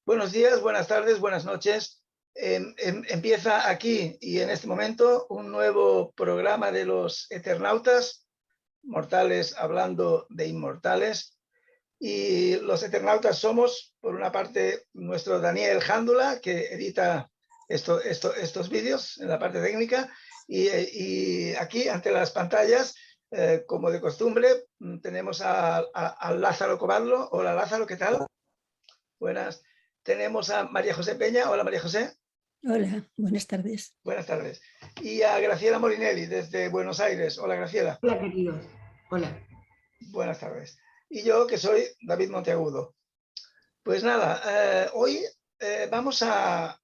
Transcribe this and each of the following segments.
Buenos días, buenas tardes, buenas noches. Empieza aquí y en este momento un nuevo programa de los Eternautas, mortales hablando de inmortales. Y los Eternautas somos, por una parte, nuestro Daniel Jándula, que edita estos vídeos en la parte técnica, y aquí ante las pantallas, como de costumbre, tenemos a Lázaro Covadlo. Hola Lázaro, ¿qué tal? Buenas. Tenemos a María José Peña. Hola María José. Hola, buenas tardes. Buenas tardes. Y a Graciela Molinelli desde Buenos Aires. Hola Graciela. Hola queridos. Hola. Buenas tardes. Y yo que soy David Monteagudo. Pues nada, hoy vamos a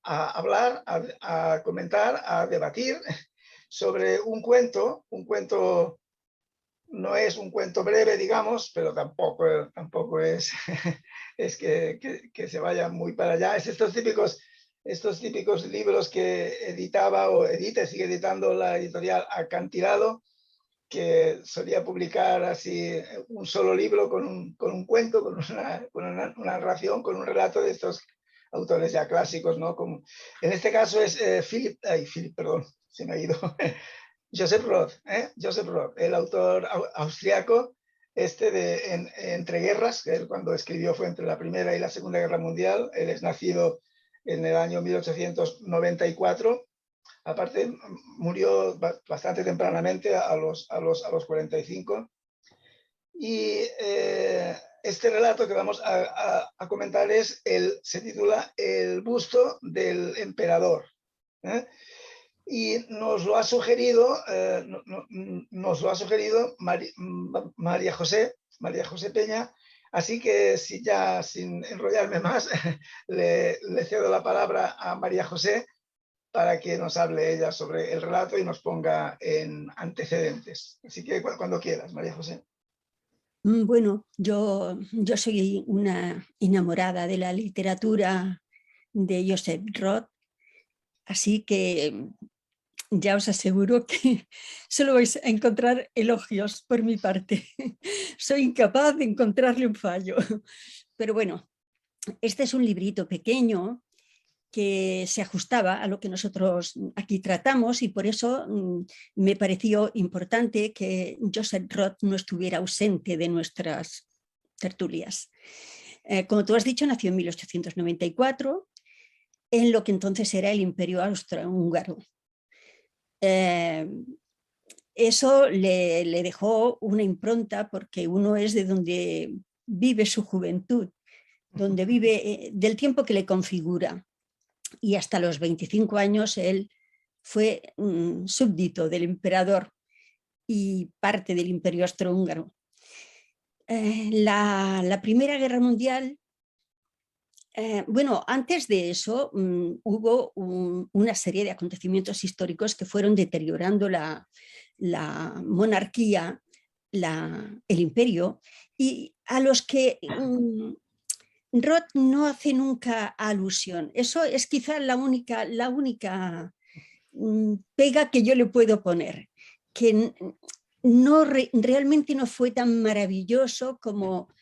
hablar, a comentar, a debatir sobre un cuento. Un cuento no es un cuento breve, digamos, pero tampoco es, es que se vaya muy para allá. Es estos típicos libros que editaba o edita, sigue editando la editorial Acantilado, que solía publicar así un solo libro con un cuento, con una narración, con un relato de estos autores ya clásicos, ¿no? Como, en este caso es perdón, se me ha ido. Joseph Roth, el autor austriaco, de Entre Guerras, que él cuando escribió fue entre la Primera y la Segunda Guerra Mundial. Él es nacido en el año 1894. Aparte, murió bastante tempranamente, a los 45. Y este relato que vamos a comentar se titula El busto del emperador. Y nos lo ha sugerido, María José Peña. Así que sin enrollarme más, le cedo la palabra a María José para que nos hable ella sobre el relato y nos ponga en antecedentes. Así que cuando quieras, María José. Bueno, yo soy una enamorada de la literatura de Joseph Roth, así que ya os aseguro que solo vais a encontrar elogios por mi parte. Soy incapaz de encontrarle un fallo. Pero bueno, este es un librito pequeño que se ajustaba a lo que nosotros aquí tratamos, y por eso me pareció importante que Joseph Roth no estuviera ausente de nuestras tertulias. Como tú has dicho, nació en 1894 en lo que entonces era el Imperio Austrohúngaro. Eso le dejó una impronta, porque uno es de donde vive su juventud, donde vive del tiempo que le configura. Y hasta los 25 años él fue súbdito del emperador y parte del Imperio Austrohúngaro. La Primera Guerra Mundial, bueno, antes de eso hubo una serie de acontecimientos históricos que fueron deteriorando la monarquía, el imperio, y a los que Roth no hace nunca alusión. Eso es quizá la única pega que yo le puedo poner, que realmente no fue tan maravilloso como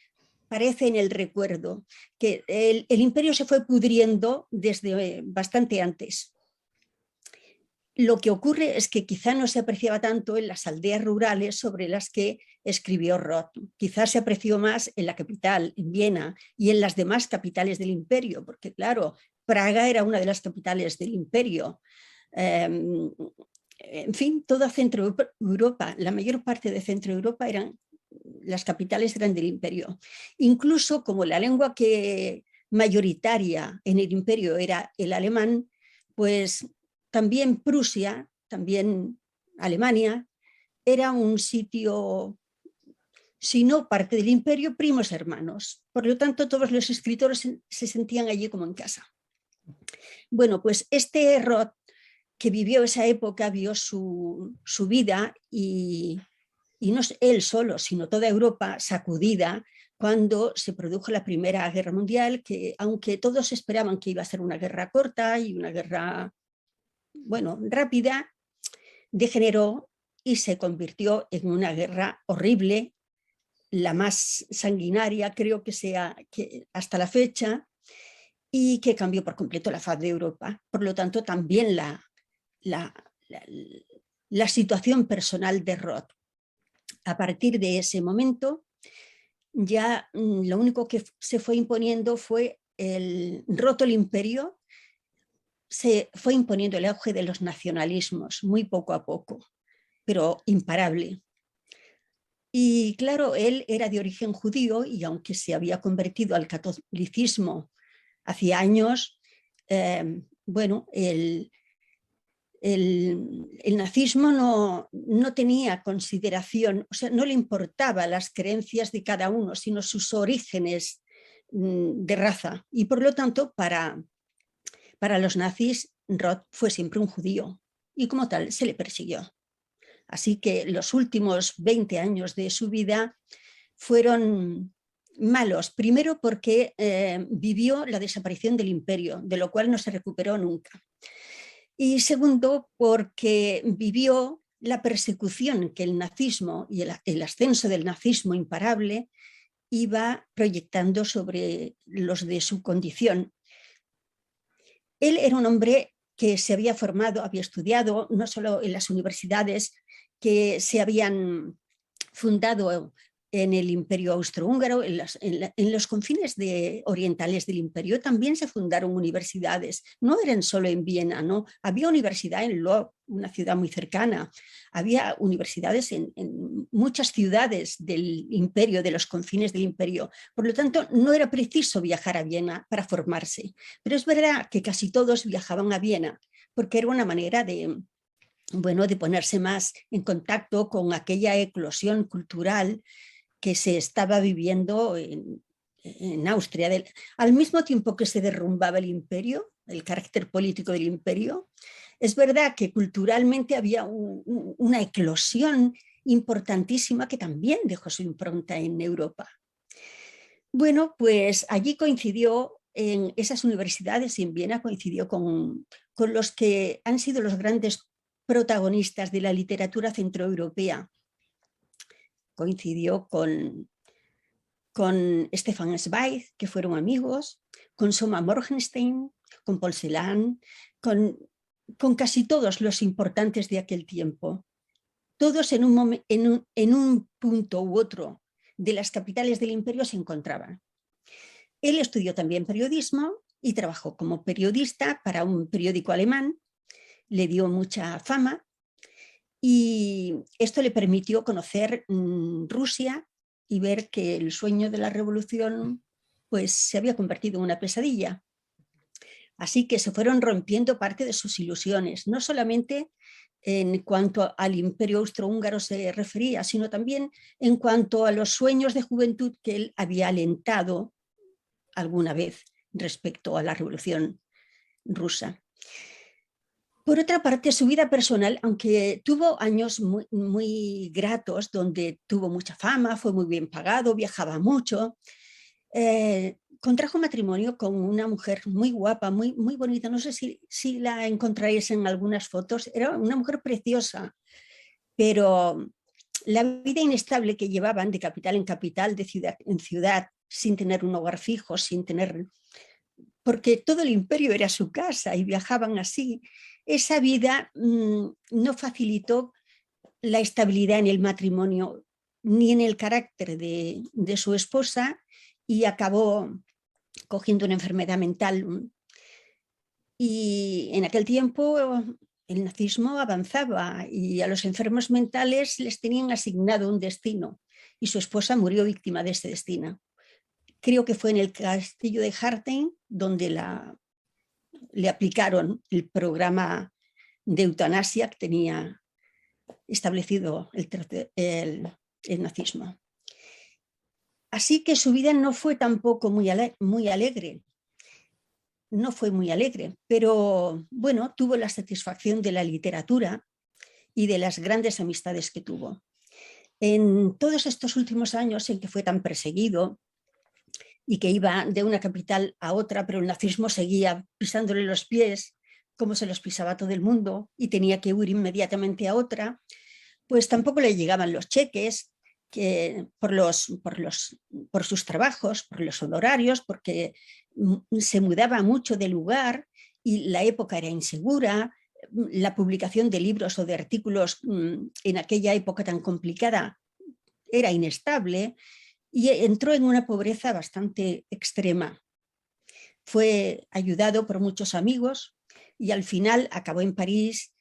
parece en el recuerdo, que el imperio se fue pudriendo desde bastante antes. Lo que ocurre es que quizá no se apreciaba tanto en las aldeas rurales sobre las que escribió Roth. Quizás se apreció más en la capital, en Viena, y en las demás capitales del imperio, porque claro, Praga era una de las capitales del imperio. En fin, toda Centro Europa, la mayor parte de Centro Europa las capitales eran del imperio. Incluso como la lengua mayoritaria en el imperio era el alemán, pues también Prusia, también Alemania, era un sitio, si no parte del imperio, primos hermanos. Por lo tanto, todos los escritores se sentían allí como en casa. Bueno, pues este Roth, que vivió esa época, vio su vida y no él solo, sino toda Europa sacudida cuando se produjo la Primera Guerra Mundial, que aunque todos esperaban que iba a ser una guerra corta y una guerra, bueno, rápida, degeneró y se convirtió en una guerra horrible, la más sanguinaria creo que sea que hasta la fecha, y que cambió por completo la faz de Europa. Por lo tanto, también la situación personal de Roth. A partir de ese momento, ya lo único que se fue imponiendo fue roto el imperio, se fue imponiendo el auge de los nacionalismos, muy poco a poco, pero imparable. Y claro, él era de origen judío y aunque se había convertido al catolicismo hacía años, bueno, el nazismo no tenía consideración, o sea, no le importaba las creencias de cada uno, sino sus orígenes de raza. Y por lo tanto, para los nazis, Roth fue siempre un judío y como tal se le persiguió. Así que los últimos 20 años de su vida fueron malos, primero porque vivió la desaparición del imperio, de lo cual no se recuperó nunca. Y segundo, porque vivió la persecución que el nazismo y el ascenso del nazismo imparable iba proyectando sobre los de su condición. Él era un hombre que se había formado, había estudiado no solo en las universidades que se habían fundado en el Imperio Austrohúngaro, en los confines orientales del imperio también se fundaron universidades, no eran solo en Viena, ¿no? Había universidad en Lodz, una ciudad muy cercana, había universidades en muchas ciudades del imperio, de los confines del imperio, por lo tanto no era preciso viajar a Viena para formarse, pero es verdad que casi todos viajaban a Viena, porque era una manera de ponerse más en contacto con aquella eclosión cultural que se estaba viviendo en Austria. Al mismo tiempo que se derrumbaba el imperio, el carácter político del imperio, es verdad que culturalmente había una eclosión importantísima que también dejó su impronta en Europa. Bueno, pues allí coincidió, en esas universidades en Viena, coincidió con los que han sido los grandes protagonistas de la literatura centroeuropea. Coincidió con Stefan Zweig, que fueron amigos, con Soma Morgenstern, con Paul Celan, con casi todos los importantes de aquel tiempo. Todos en un punto u otro de las capitales del imperio se encontraban. Él estudió también periodismo y trabajó como periodista para un periódico alemán, le dio mucha fama y esto le permitió conocer Rusia y ver que el sueño de la revolución pues, se había convertido en una pesadilla. Así que se fueron rompiendo parte de sus ilusiones, no solamente en cuanto al imperio austrohúngaro se refería, sino también en cuanto a los sueños de juventud que él había alentado alguna vez respecto a la revolución rusa. Por otra parte, su vida personal, aunque tuvo años muy gratos, donde tuvo mucha fama, fue muy bien pagado, viajaba mucho, contrajo matrimonio con una mujer muy guapa, muy bonita, no sé si la encontraréis en algunas fotos, era una mujer preciosa, pero la vida inestable que llevaban de capital en capital, de ciudad en ciudad, sin tener un hogar fijo, sin tener... porque todo el imperio era su casa y viajaban así, esa vida no facilitó la estabilidad en el matrimonio ni en el carácter de su esposa y acabó cogiendo una enfermedad mental. Y en aquel tiempo el nazismo avanzaba y a los enfermos mentales les tenían asignado un destino y su esposa murió víctima de ese destino. Creo que fue en el castillo de Hartheim donde le aplicaron el programa de eutanasia que tenía establecido el nazismo. Así que su vida no fue tampoco muy alegre. No fue muy alegre, pero bueno, tuvo la satisfacción de la literatura y de las grandes amistades que tuvo. En todos estos últimos años en que fue tan perseguido y que iba de una capital a otra, pero el nazismo seguía pisándole los pies, como se los pisaba todo el mundo, y tenía que huir inmediatamente a otra, pues tampoco le llegaban los cheques por sus trabajos, por los honorarios, porque se mudaba mucho de lugar y la época era insegura, la publicación de libros o de artículos en aquella época tan complicada era inestable y entró en una pobreza bastante extrema. Fue ayudado por muchos amigos y al final acabó en París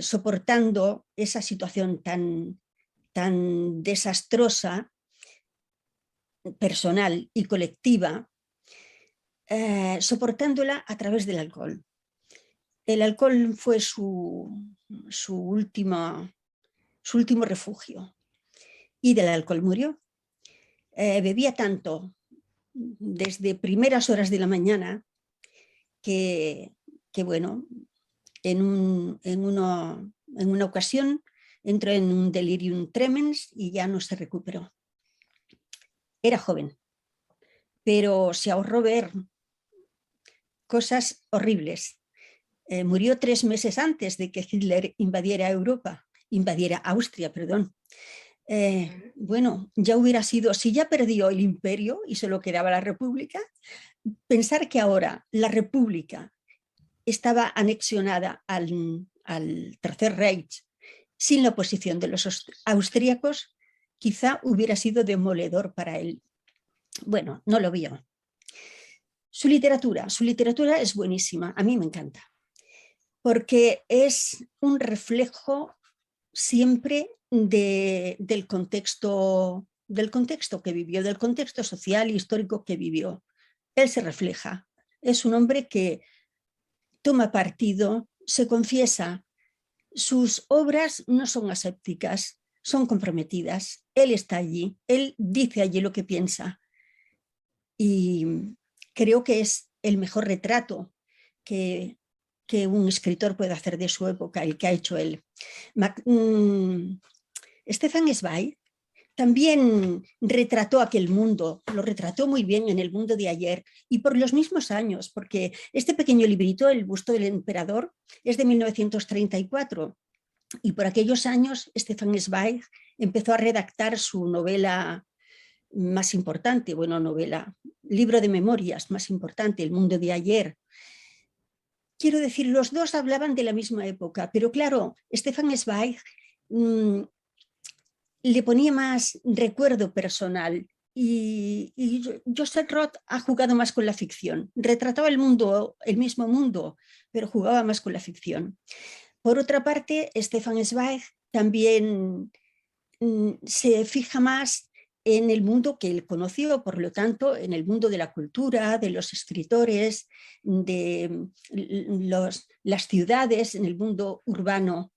soportando esa situación tan desastrosa, personal y colectiva, soportándola a través del alcohol. El alcohol fue su último refugio y del alcohol murió. Bebía tanto desde primeras horas de la mañana que bueno, en una ocasión entró en un delirium tremens y ya no se recuperó. Era joven, pero se ahorró ver cosas horribles. Murió 3 meses antes de que Hitler invadiera Austria, perdón. Bueno, ya hubiera sido, si ya perdió el imperio y solo quedaba la república, pensar que ahora la república estaba anexionada al Tercer Reich sin la oposición de los austríacos, quizá hubiera sido demoledor para él. Bueno, no lo vio. Su literatura es buenísima, a mí me encanta, porque es un reflejo siempre del contexto que vivió, del contexto social e histórico que vivió. Él se refleja. Es un hombre que toma partido, se confiesa. Sus obras no son asépticas, son comprometidas. Él está allí, él dice allí lo que piensa. Y creo que es el mejor retrato que un escritor puede hacer de su época, el que ha hecho él. Stefan Zweig también retrató aquel mundo, lo retrató muy bien en El mundo de ayer y por los mismos años, porque este pequeño librito, El busto del emperador, es de 1934 y por aquellos años Stefan Zweig empezó a redactar su novela más importante, libro de memorias más importante, El mundo de ayer. Quiero decir, los dos hablaban de la misma época, pero claro, Stefan Zweig le ponía más recuerdo personal y Joseph Roth ha jugado más con la ficción. Retrataba el mismo mundo, pero jugaba más con la ficción. Por otra parte, Stefan Zweig también se fija más en el mundo que él conoció, por lo tanto, en el mundo de la cultura, de los escritores, de las ciudades, en el mundo urbano.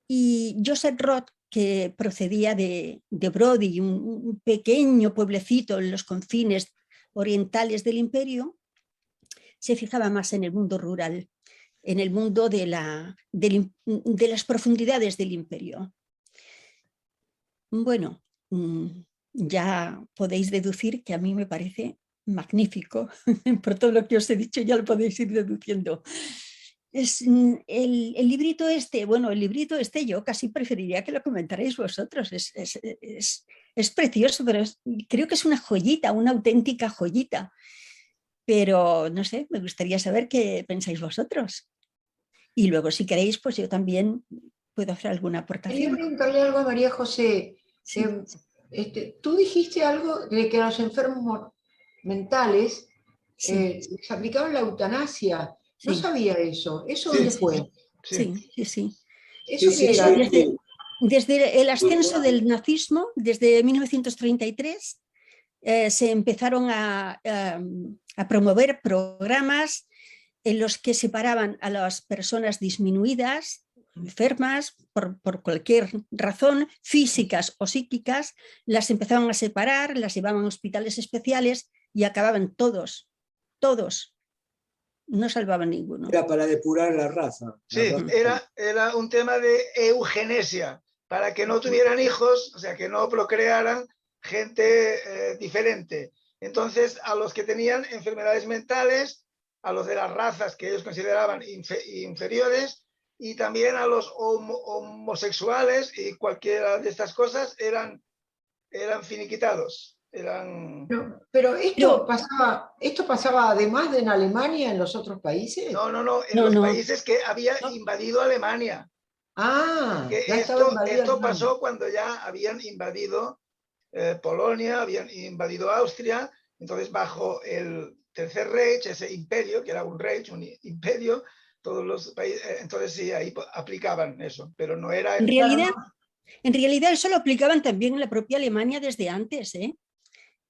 Y Joseph Roth, que procedía de Brody, un pequeño pueblecito en los confines orientales del imperio, se fijaba más en el mundo rural, en el mundo de las profundidades del imperio. Bueno, ya podéis deducir que a mí me parece magnífico. Por todo lo que os he dicho ya lo podéis ir deduciendo. El librito este yo casi preferiría que lo comentarais vosotros. Es precioso, pero creo que es una joyita, una auténtica joyita. Pero no sé, me gustaría saber qué pensáis vosotros. Y luego, si queréis, pues yo también puedo hacer alguna aportación. Quería preguntarle algo a María José. Sí. Tú dijiste algo de que a los enfermos mentales les aplicaban la eutanasia. No sabía eso. ¿Eso dónde fue? Sí. ¿Eso qué era? Desde el ascenso del nazismo, desde 1933, se empezaron a promover programas en los que separaban a las personas disminuidas, enfermas, por cualquier razón, físicas o psíquicas, las empezaban a separar, las llevaban a hospitales especiales y acababan todos. No salvaban ninguno. Era para depurar la raza. Sí, era un tema de eugenesia, para que no tuvieran hijos, o sea, que no procrearan gente diferente. Entonces, a los que tenían enfermedades mentales, a los de las razas que ellos consideraban inferiores, y también a los homosexuales y cualquiera de estas cosas eran finiquitados. Eran... Pero ¿esto pasaba además de en Alemania en los otros países? No, en los países que había invadido Alemania. Ah, ya estaba invadida Esto Alemania. pasó cuando ya habían invadido Polonia, habían invadido Austria, entonces bajo el Tercer Reich, ese imperio, que era un Reich, un imperio, todos los países, entonces sí, ahí aplicaban eso, pero no era... En realidad eso lo aplicaban también en la propia Alemania desde antes, ¿eh?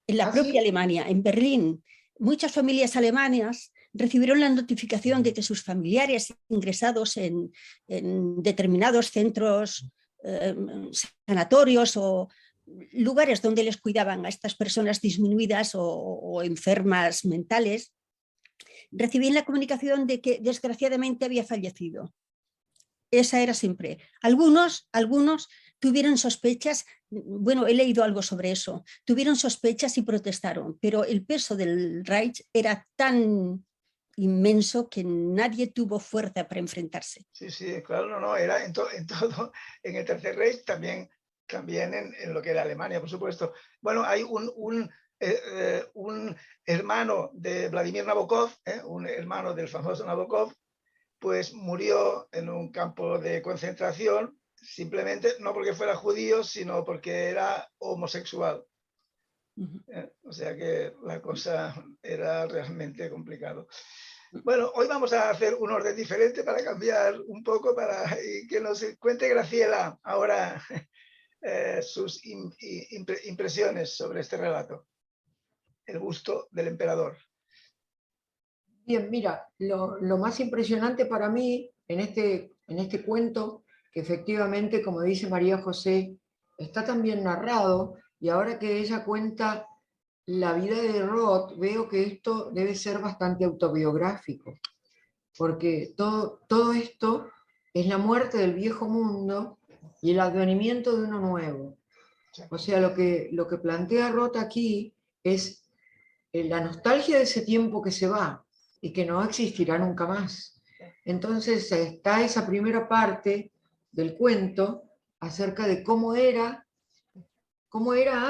En la propia Alemania, en Berlín. Muchas familias alemanas recibieron la notificación de que sus familiares ingresados en determinados centros sanatorios o lugares donde les cuidaban a estas personas disminuidas o enfermas mentales, recibían la comunicación de que desgraciadamente había fallecido. Esa era siempre. Algunos tuvieron sospechas, bueno, he leído algo sobre eso, tuvieron sospechas y protestaron, pero el peso del Reich era tan inmenso que nadie tuvo fuerza para enfrentarse. Sí, claro, era en todo, en el Tercer Reich, también en lo que era Alemania, por supuesto. Bueno, hay un hermano de Vladimir Nabokov, un hermano del famoso Nabokov, pues murió en un campo de concentración, simplemente no porque fuera judío, sino porque era homosexual. O sea que la cosa era realmente complicado. Bueno, hoy vamos a hacer un orden diferente para cambiar un poco, para que nos cuente Graciela ahora sus impresiones sobre este relato, El busto del emperador. Bien, mira, lo más impresionante para mí en este cuento, que efectivamente, como dice María José, está tan bien narrado, y ahora que ella cuenta la vida de Roth, veo que esto debe ser bastante autobiográfico, porque todo esto es la muerte del viejo mundo y el advenimiento de uno nuevo. O sea, lo que plantea Roth aquí es la nostalgia de ese tiempo que se va y que no existirá nunca más. Entonces está esa primera parte del cuento acerca de cómo era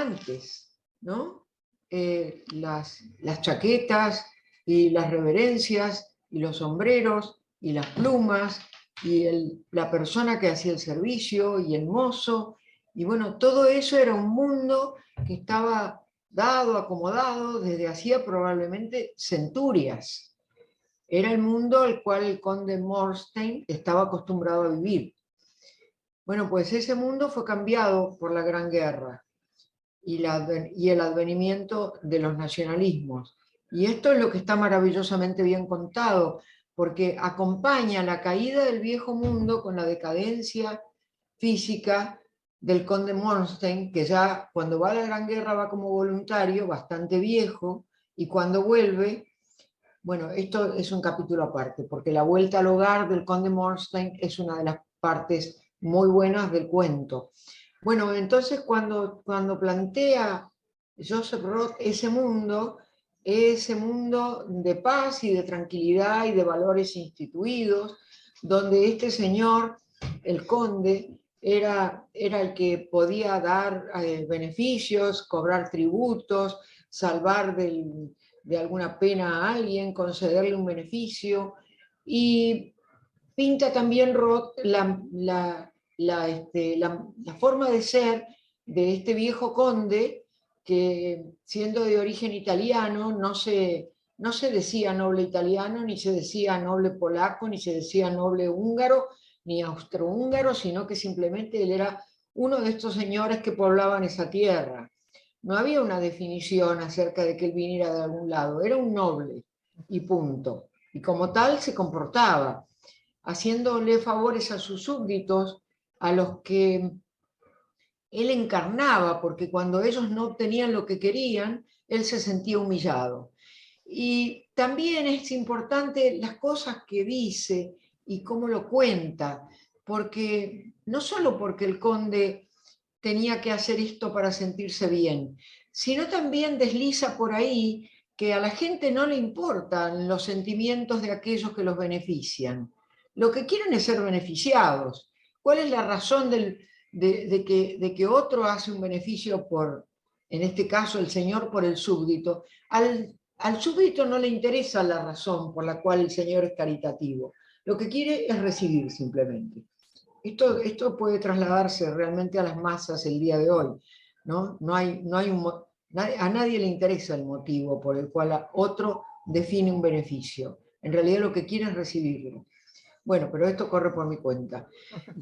antes, ¿no? Las chaquetas y las reverencias y los sombreros y las plumas y la persona que hacía el servicio y el mozo, y bueno, todo eso era un mundo que estaba dado, acomodado desde hacía probablemente centurias. Era el mundo al cual el conde Morstein estaba acostumbrado a vivir. Bueno, pues ese mundo fue cambiado por la Gran Guerra y el advenimiento de los nacionalismos. Y esto es lo que está maravillosamente bien contado, porque acompaña la caída del viejo mundo con la decadencia física del conde Morstein, que ya cuando va a la Gran Guerra va como voluntario, bastante viejo, y cuando vuelve, bueno, esto es un capítulo aparte, porque la vuelta al hogar del conde Morstein es una de las partes muy buenas del cuento. Bueno, entonces cuando plantea Joseph Roth ese mundo de paz y de tranquilidad y de valores instituidos, donde este señor, el conde, era el que podía dar beneficios, cobrar tributos, salvar de alguna pena a alguien, concederle un beneficio, y pinta también Roth la forma de ser de este viejo conde, que siendo de origen italiano no se decía noble italiano, ni se decía noble polaco, ni se decía noble húngaro, ni austrohúngaro, sino que simplemente él era uno de estos señores que poblaban esa tierra. No había una definición acerca de que él viniera de algún lado, era un noble y punto. Y como tal se comportaba, haciéndole favores a sus súbditos, a los que él encarnaba, porque cuando ellos no obtenían lo que querían, él se sentía humillado. Y también es importante las cosas que dice y cómo lo cuenta, porque no solo porque el conde tenía que hacer esto para sentirse bien, sino también desliza por ahí que a la gente no le importan los sentimientos de aquellos que los benefician. Lo que quieren es ser beneficiados. ¿Cuál es la razón de que otro hace un beneficio por en este caso el señor por el súbdito, al súbdito no le interesa la razón por la cual el señor es caritativo, lo que quiere es recibir simplemente. Esto puede trasladarse realmente a las masas el día de hoy, ¿no? A nadie le interesa el motivo por el cual otro define un beneficio. En realidad lo que quiere es recibirlo. Bueno, pero esto corre por mi cuenta.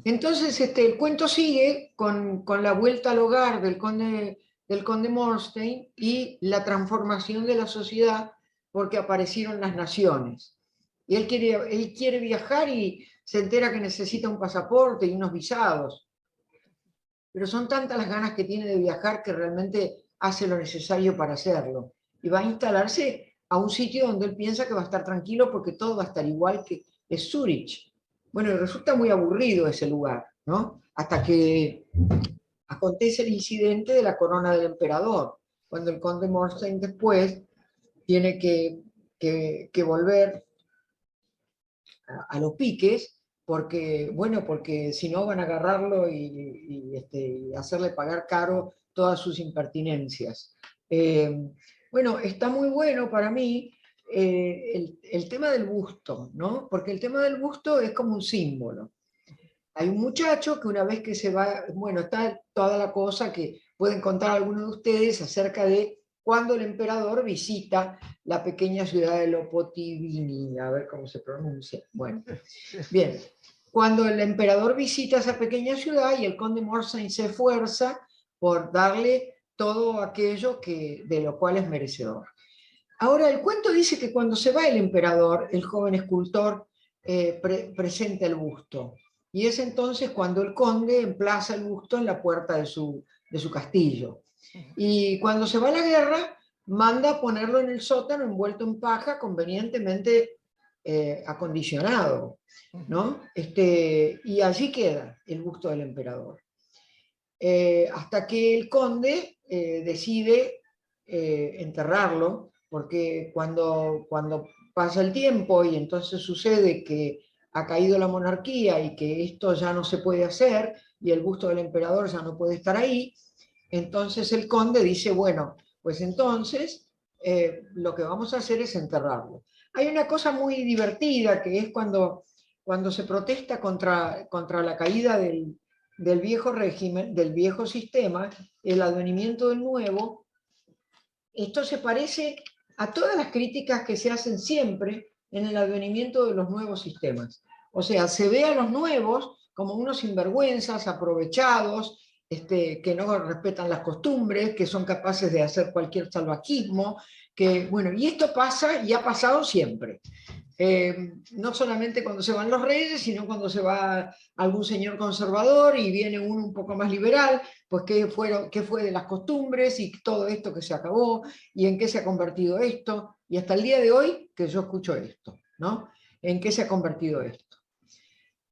Entonces el cuento sigue con la vuelta al hogar del conde Morstein y la transformación de la sociedad porque aparecieron las naciones. Y él quiere viajar y se entera que necesita un pasaporte y unos visados. Pero son tantas las ganas que tiene de viajar que realmente hace lo necesario para hacerlo. Y va a instalarse a un sitio donde él piensa que va a estar tranquilo porque todo va a estar igual, que es Zúrich. Bueno, y resulta muy aburrido ese lugar, ¿no? Hasta que acontece el incidente de la corona del emperador, cuando el conde Morstein después tiene que volver a los piques, porque si no van a agarrarlo y hacerle pagar caro todas sus impertinencias. Bueno, está muy bueno para mí el tema del busto, ¿no? Porque el tema del busto es como un símbolo. Hay un muchacho que una vez que se va, bueno, está toda la cosa que pueden contar algunos de ustedes acerca de cuando el emperador visita la pequeña ciudad de Lopotivini, a ver cómo se pronuncia. Bueno, bien, cuando el emperador visita esa pequeña ciudad y el conde Morstein se esfuerza por darle todo aquello de lo cual es merecedor. Ahora, el cuento dice que cuando se va el emperador, el joven escultor presenta el busto. Y es entonces cuando el conde emplaza el busto en la puerta de su castillo. Y cuando se va a la guerra, manda ponerlo en el sótano envuelto en paja, convenientemente acondicionado, ¿no? Y allí queda el busto del emperador. Hasta que el conde decide enterrarlo, porque cuando pasa el tiempo y entonces sucede que ha caído la monarquía y que esto ya no se puede hacer y el busto del emperador ya no puede estar ahí, entonces el conde dice, bueno, pues entonces lo que vamos a hacer es enterrarlo. Hay una cosa muy divertida que es cuando se protesta contra la caída del viejo régimen, del viejo sistema, el advenimiento del nuevo. Esto se parece a todas las críticas que se hacen siempre en el advenimiento de los nuevos sistemas. O sea, se ve a los nuevos como unos sinvergüenzas, aprovechados, que no respetan las costumbres, que son capaces de hacer cualquier salvajismo, y esto pasa y ha pasado siempre. No solamente cuando se van los reyes, sino cuando se va algún señor conservador y viene uno un poco más liberal, pues qué fue de las costumbres y todo esto que se acabó y en qué se ha convertido esto, y hasta el día de hoy que yo escucho esto, ¿no? ¿En qué se ha convertido esto?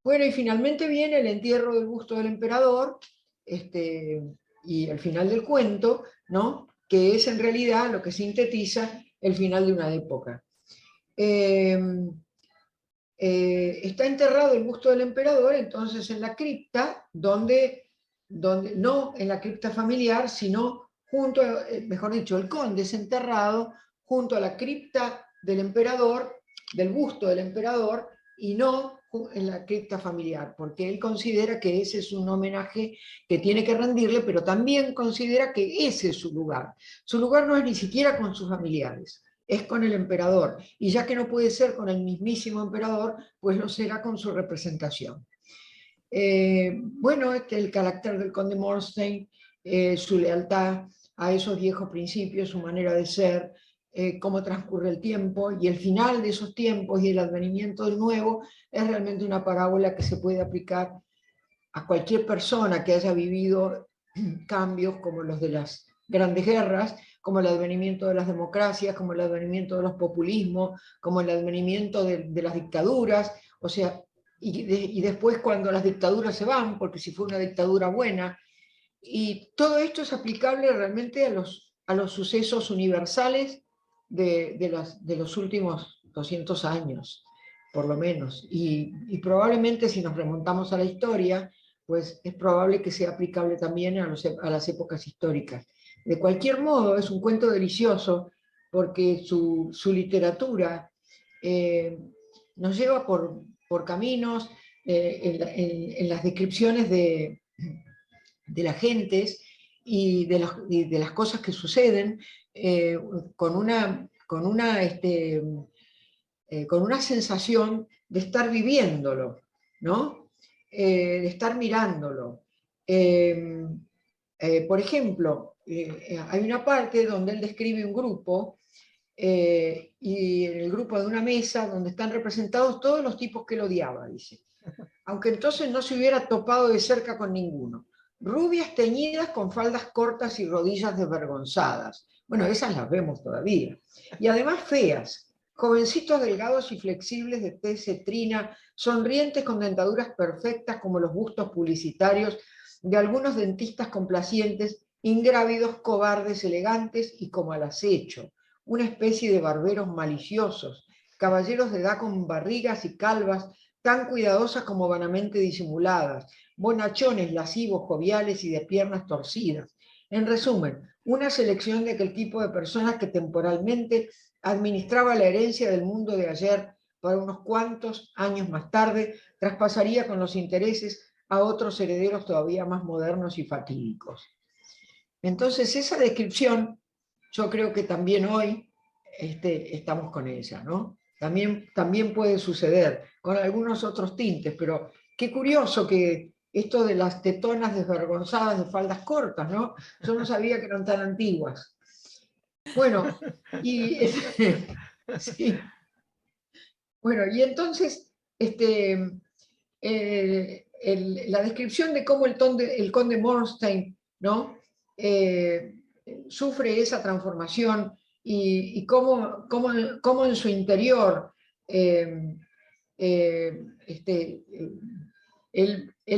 Bueno, y finalmente viene el entierro del busto del emperador, y el final del cuento, ¿no? Que es en realidad lo que sintetiza el final de una época. Está enterrado el busto del emperador entonces en la cripta, donde no en la cripta familiar, sino junto, mejor dicho, el conde es enterrado junto a la cripta del emperador, del busto del emperador, y no en la cripta familiar, porque él considera que ese es un homenaje que tiene que rendirle, pero también considera que ese es su lugar. Su lugar no es ni siquiera con sus familiares, es con el emperador, y ya que no puede ser con el mismísimo emperador, pues lo será con su representación. Bueno, el carácter del conde Morstein, su lealtad a esos viejos principios, su manera de ser, cómo transcurre el tiempo, y el final de esos tiempos y el advenimiento del nuevo, es realmente una parábola que se puede aplicar a cualquier persona que haya vivido cambios como los de las grandes guerras, como el advenimiento de las democracias, como el advenimiento de los populismos, como el advenimiento de las dictaduras, o sea, y después cuando las dictaduras se van, porque si fue una dictadura buena, y todo esto es aplicable realmente a los sucesos universales de los últimos 200 años, por lo menos, y probablemente si nos remontamos a la historia, pues es probable que sea aplicable también a las épocas históricas. De cualquier modo, es un cuento delicioso porque su literatura nos lleva por caminos en las descripciones de las gentes y de las cosas que suceden con una sensación de estar viviéndolo, ¿no? De estar mirándolo. Por ejemplo, hay una parte donde él describe un grupo y en el grupo de una mesa donde están representados todos los tipos que él odiaba, dice. Aunque entonces no se hubiera topado de cerca con ninguno. Rubias teñidas con faldas cortas y rodillas desvergonzadas. Bueno, esas las vemos todavía. Y además feas. Jovencitos delgados y flexibles de tez cetrina, sonrientes con dentaduras perfectas como los bustos publicitarios de algunos dentistas complacientes, ingrávidos, cobardes, elegantes y como al acecho. Una especie de barberos maliciosos, caballeros de edad con barrigas y calvas, tan cuidadosas como vanamente disimuladas, bonachones, lascivos, joviales y de piernas torcidas. En resumen, una selección de aquel tipo de personas que temporalmente administraba la herencia del mundo de ayer para unos cuantos años más tarde, traspasaría con los intereses a otros herederos todavía más modernos y fatídicos. Entonces, esa descripción, yo creo que también hoy estamos con ella, ¿no? También puede suceder, con algunos otros tintes, pero qué curioso que esto de las tetonas desvergonzadas de faldas cortas, ¿no? Yo no sabía que eran tan antiguas. Bueno, y, sí. Bueno, y entonces, la descripción de cómo el conde Mornstein, ¿no? Sufre esa transformación y cómo en su interior él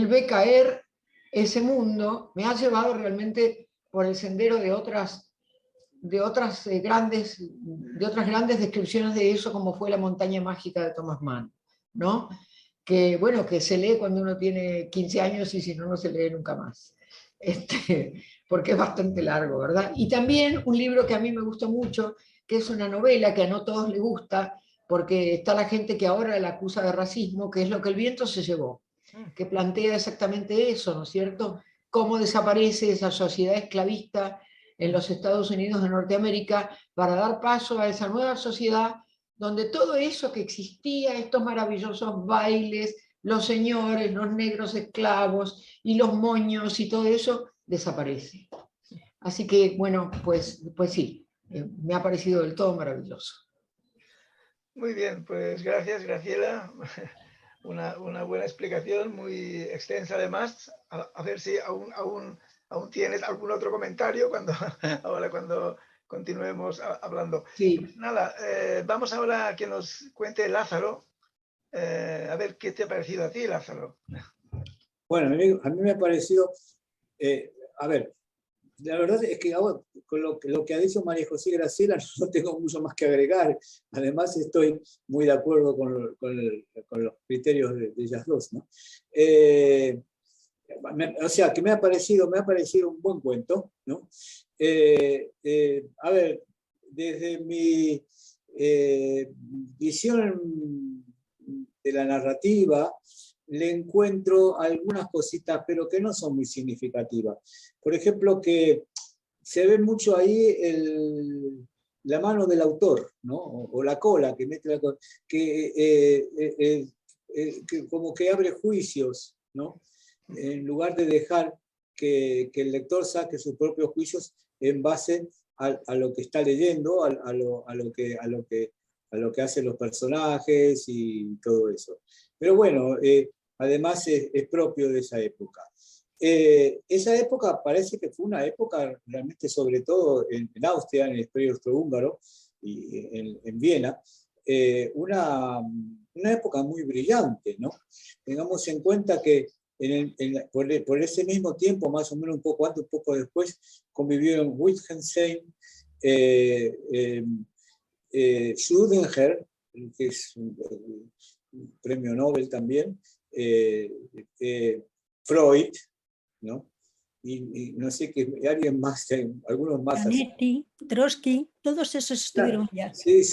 ve caer ese mundo, me ha llevado realmente por el sendero de otras grandes descripciones de eso, como fue La montaña mágica de Thomas Mann, ¿no? Que, bueno, que se lee cuando uno tiene 15 años y si no, no se lee nunca más. Porque es bastante largo, ¿verdad? Y también un libro que a mí me gusta mucho, que es una novela que a no todos les gusta, porque está la gente que ahora la acusa de racismo, que es Lo que el viento se llevó, que plantea exactamente eso, ¿no es cierto? Cómo desaparece esa sociedad esclavista en los Estados Unidos de Norteamérica para dar paso a esa nueva sociedad donde todo eso que existía, estos maravillosos bailes, los señores, los negros esclavos y los moños y todo eso, desaparece. Así que, bueno, pues sí, me ha parecido del todo maravilloso. Muy bien, pues gracias, Graciela. Una buena explicación, muy extensa además. A ver si aún tienes algún otro comentario ahora cuando continuemos hablando. Sí. Pues nada, vamos ahora a que nos cuente Lázaro. A ver qué te ha parecido a ti, Lázaro. Bueno, a mí me ha parecido, a ver, la verdad es que ahora, con lo que ha dicho María José Graciela, no tengo mucho más que agregar. Además, estoy muy de acuerdo con los criterios de ellas dos, ¿no? O sea, que me ha parecido un buen cuento, ¿no? A ver, desde mi visión de la narrativa, le encuentro algunas cositas, pero que no son muy significativas. Por ejemplo, que se ve mucho ahí la mano del autor, ¿no? O la cola que mete la cola, que como que abre juicios, ¿no? En lugar de dejar que el lector saque sus propios juicios en base a lo que está leyendo, a lo que hacen los personajes y todo eso. Pero bueno, además es propio de esa época. Esa época parece que fue una época realmente, sobre todo en Austria, en el Imperio Austrohúngaro y en Viena, una época muy brillante, ¿no? Tengamos en cuenta que por ese mismo tiempo, más o menos un poco antes, un poco después, convivieron Wittgenstein, Schrödinger, que es un premio Nobel también, Freud, ¿no? y no sé qué, alguien más, algunos más. Canetti, Trotsky, todos esos estuvieron allá. Sí,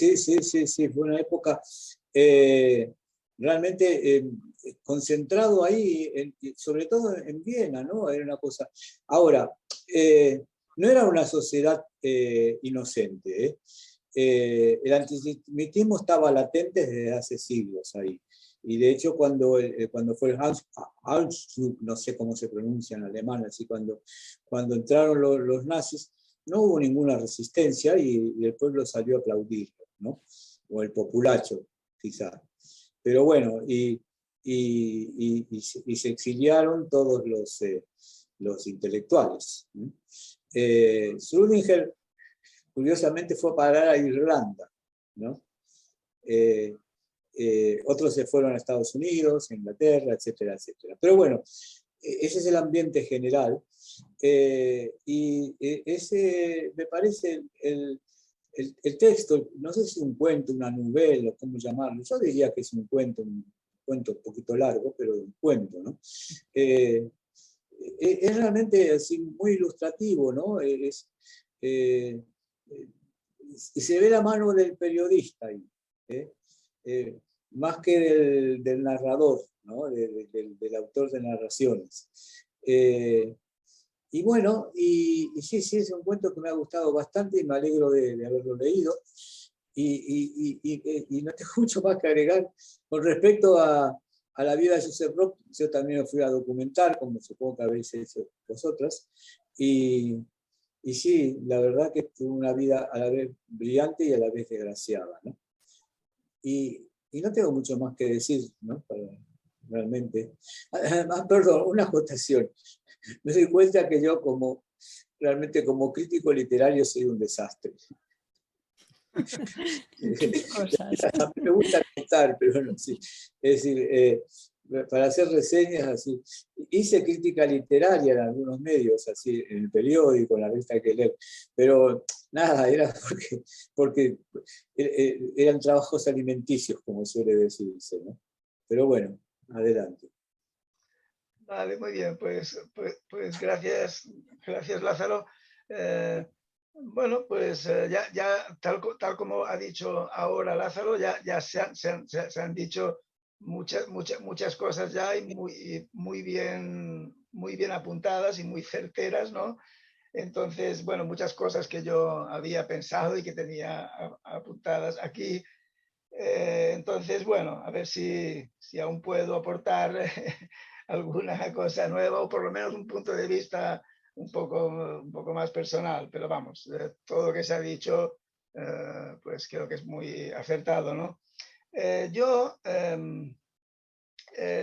fue una época realmente concentrado ahí, sobre todo en Viena, ¿no? Era una cosa. Ahora, no era una sociedad inocente, ¿eh? El antisemitismo estaba latente desde hace siglos ahí. Y de hecho, cuando fue el Auschwitz, no sé cómo se pronuncia en alemán, así cuando entraron los nazis, no hubo ninguna resistencia y el pueblo salió a aplaudirlo, ¿no? O el populacho, quizá. Pero bueno, y se exiliaron todos los intelectuales, ¿no? Schrödinger, curiosamente, fue a parar a Irlanda, ¿no? Otros se fueron a Estados Unidos, a Inglaterra, etcétera, etcétera. Pero bueno, ese es el ambiente general. Ese me parece el texto, no sé si es un cuento, una novela, cómo llamarlo. Yo diría que es un cuento un poquito largo, pero un cuento, ¿no? Es realmente así, muy ilustrativo, ¿no? Y se ve la mano del periodista ahí, más que del narrador, ¿no? Del autor de narraciones. Y bueno, y sí, es un cuento que me ha gustado bastante y me alegro de haberlo leído. Y no tengo mucho más que agregar. Con respecto a la vida de Joseph Roth, yo también me fui a documentar, como supongo que habéis hecho vosotras. Y sí, la verdad que tuvo una vida a la vez brillante y a la vez desgraciada, ¿no? Y no tengo mucho más que decir, ¿no? Realmente. Además, perdón, una acotación. Me doy cuenta que yo realmente como crítico literario soy un desastre. ¿Qué cosas? A mí me gusta contar, pero no sé. Es decir, para hacer reseñas así. Hice crítica literaria en algunos medios, así, en el periódico, en la revista que leer, pero nada, era porque eran trabajos alimenticios, como suele decirse, ¿no? Pero bueno, adelante. Vale, muy bien, pues gracias, Lázaro. Bueno, pues ya tal como ha dicho ahora Lázaro, ya se han dicho muchas cosas ya y muy bien apuntadas y muy certeras, ¿no? Entonces, bueno, muchas cosas que yo había pensado y que tenía apuntadas aquí. Entonces, bueno, a ver si aún puedo aportar alguna cosa nueva o por lo menos un punto de vista un poco más personal. Pero vamos, todo lo que se ha dicho, pues creo que es muy acertado, ¿no? Yo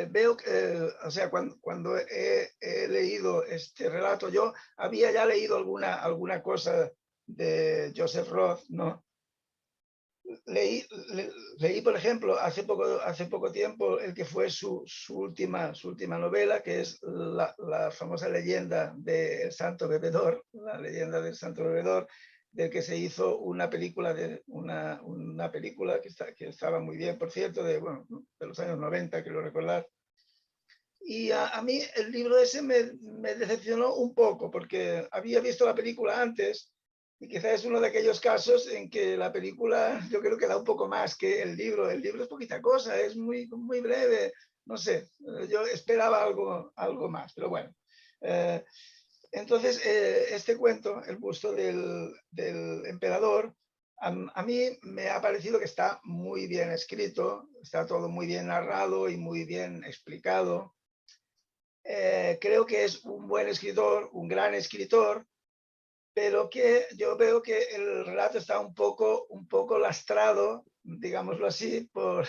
veo que, o sea, cuando he leído este relato, yo había ya leído alguna cosa de Joseph Roth, ¿no? Leí, por ejemplo, hace poco tiempo el que fue su última novela, que es la famosa leyenda del Santo Bebedor, la leyenda del Santo Bebedor, del que se hizo una película, una película que estaba muy bien, por cierto, de los años 90, quiero recordar. Y a mí el libro ese me decepcionó un poco, porque había visto la película antes. Y quizás es uno de aquellos casos en que la película yo creo que da un poco más que el libro. El libro es poquita cosa, es muy breve. No sé, yo esperaba algo más, pero bueno. Entonces, este cuento, El busto del emperador, a mí me ha parecido que está muy bien escrito, está todo muy bien narrado y muy bien explicado. Creo que es un buen escritor, un gran escritor, pero que yo veo que el relato está un poco lastrado, digámoslo así, por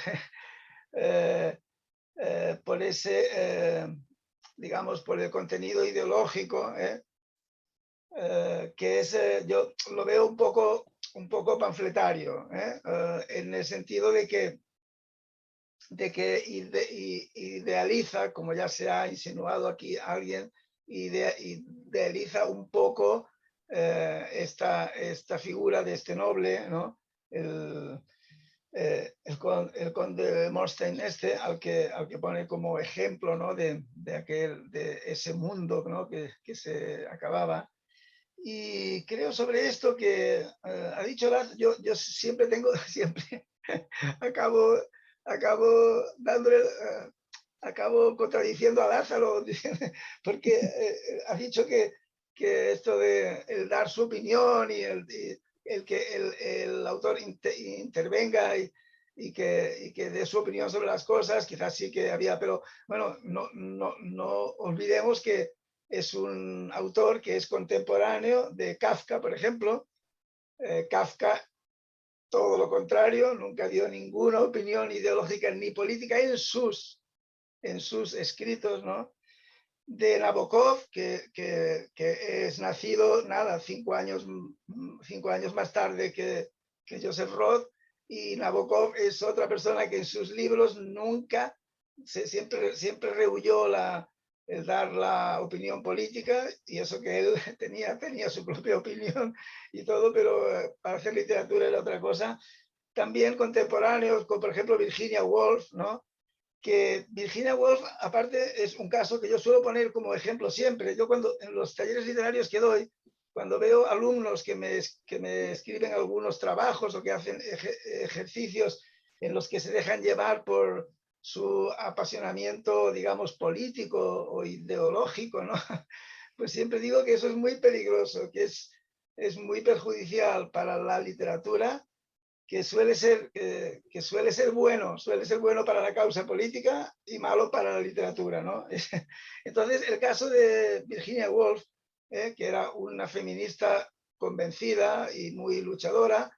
ese, digamos, por el contenido ideológico, que es, yo lo veo un poco panfletario, en el sentido de que idealiza, como ya se ha insinuado aquí alguien, idealiza un poco esta figura de este noble, ¿no? el conde de Morstein al que pone como ejemplo, ¿no? de ese mundo, ¿no? que se acababa. Y creo sobre esto que ha dicho Lázaro, yo siempre siempre acabo dándole, acabo contradiciendo a Lázaro, porque ha dicho que esto de el dar su opinión y el que el autor intervenga y que dé su opinión sobre las cosas, quizás sí que había, pero bueno, no olvidemos que es un autor que es contemporáneo de Kafka, por ejemplo. Kafka, todo lo contrario, nunca dio ninguna opinión ideológica ni política en sus escritos, ¿no? De Nabokov, que es nacido, nada, 5 años más tarde que Joseph Roth, y Nabokov es otra persona que en sus libros nunca, siempre rehuyó el dar la opinión política, y eso que él tenía su propia opinión y todo, pero para hacer literatura era otra cosa. También contemporáneos, como por ejemplo Virginia Woolf, ¿no? Que Virginia Woolf, aparte, es un caso que yo suelo poner como ejemplo siempre. Yo cuando en los talleres literarios que doy, cuando veo alumnos que me escriben algunos trabajos o que hacen ejercicios en los que se dejan llevar por su apasionamiento, digamos, político o ideológico, ¿no? Pues siempre digo que eso es muy peligroso, que es muy perjudicial para la literatura, que suele ser bueno para la causa política y malo para la literatura, ¿no? Entonces, el caso de Virginia Woolf, que era una feminista convencida y muy luchadora,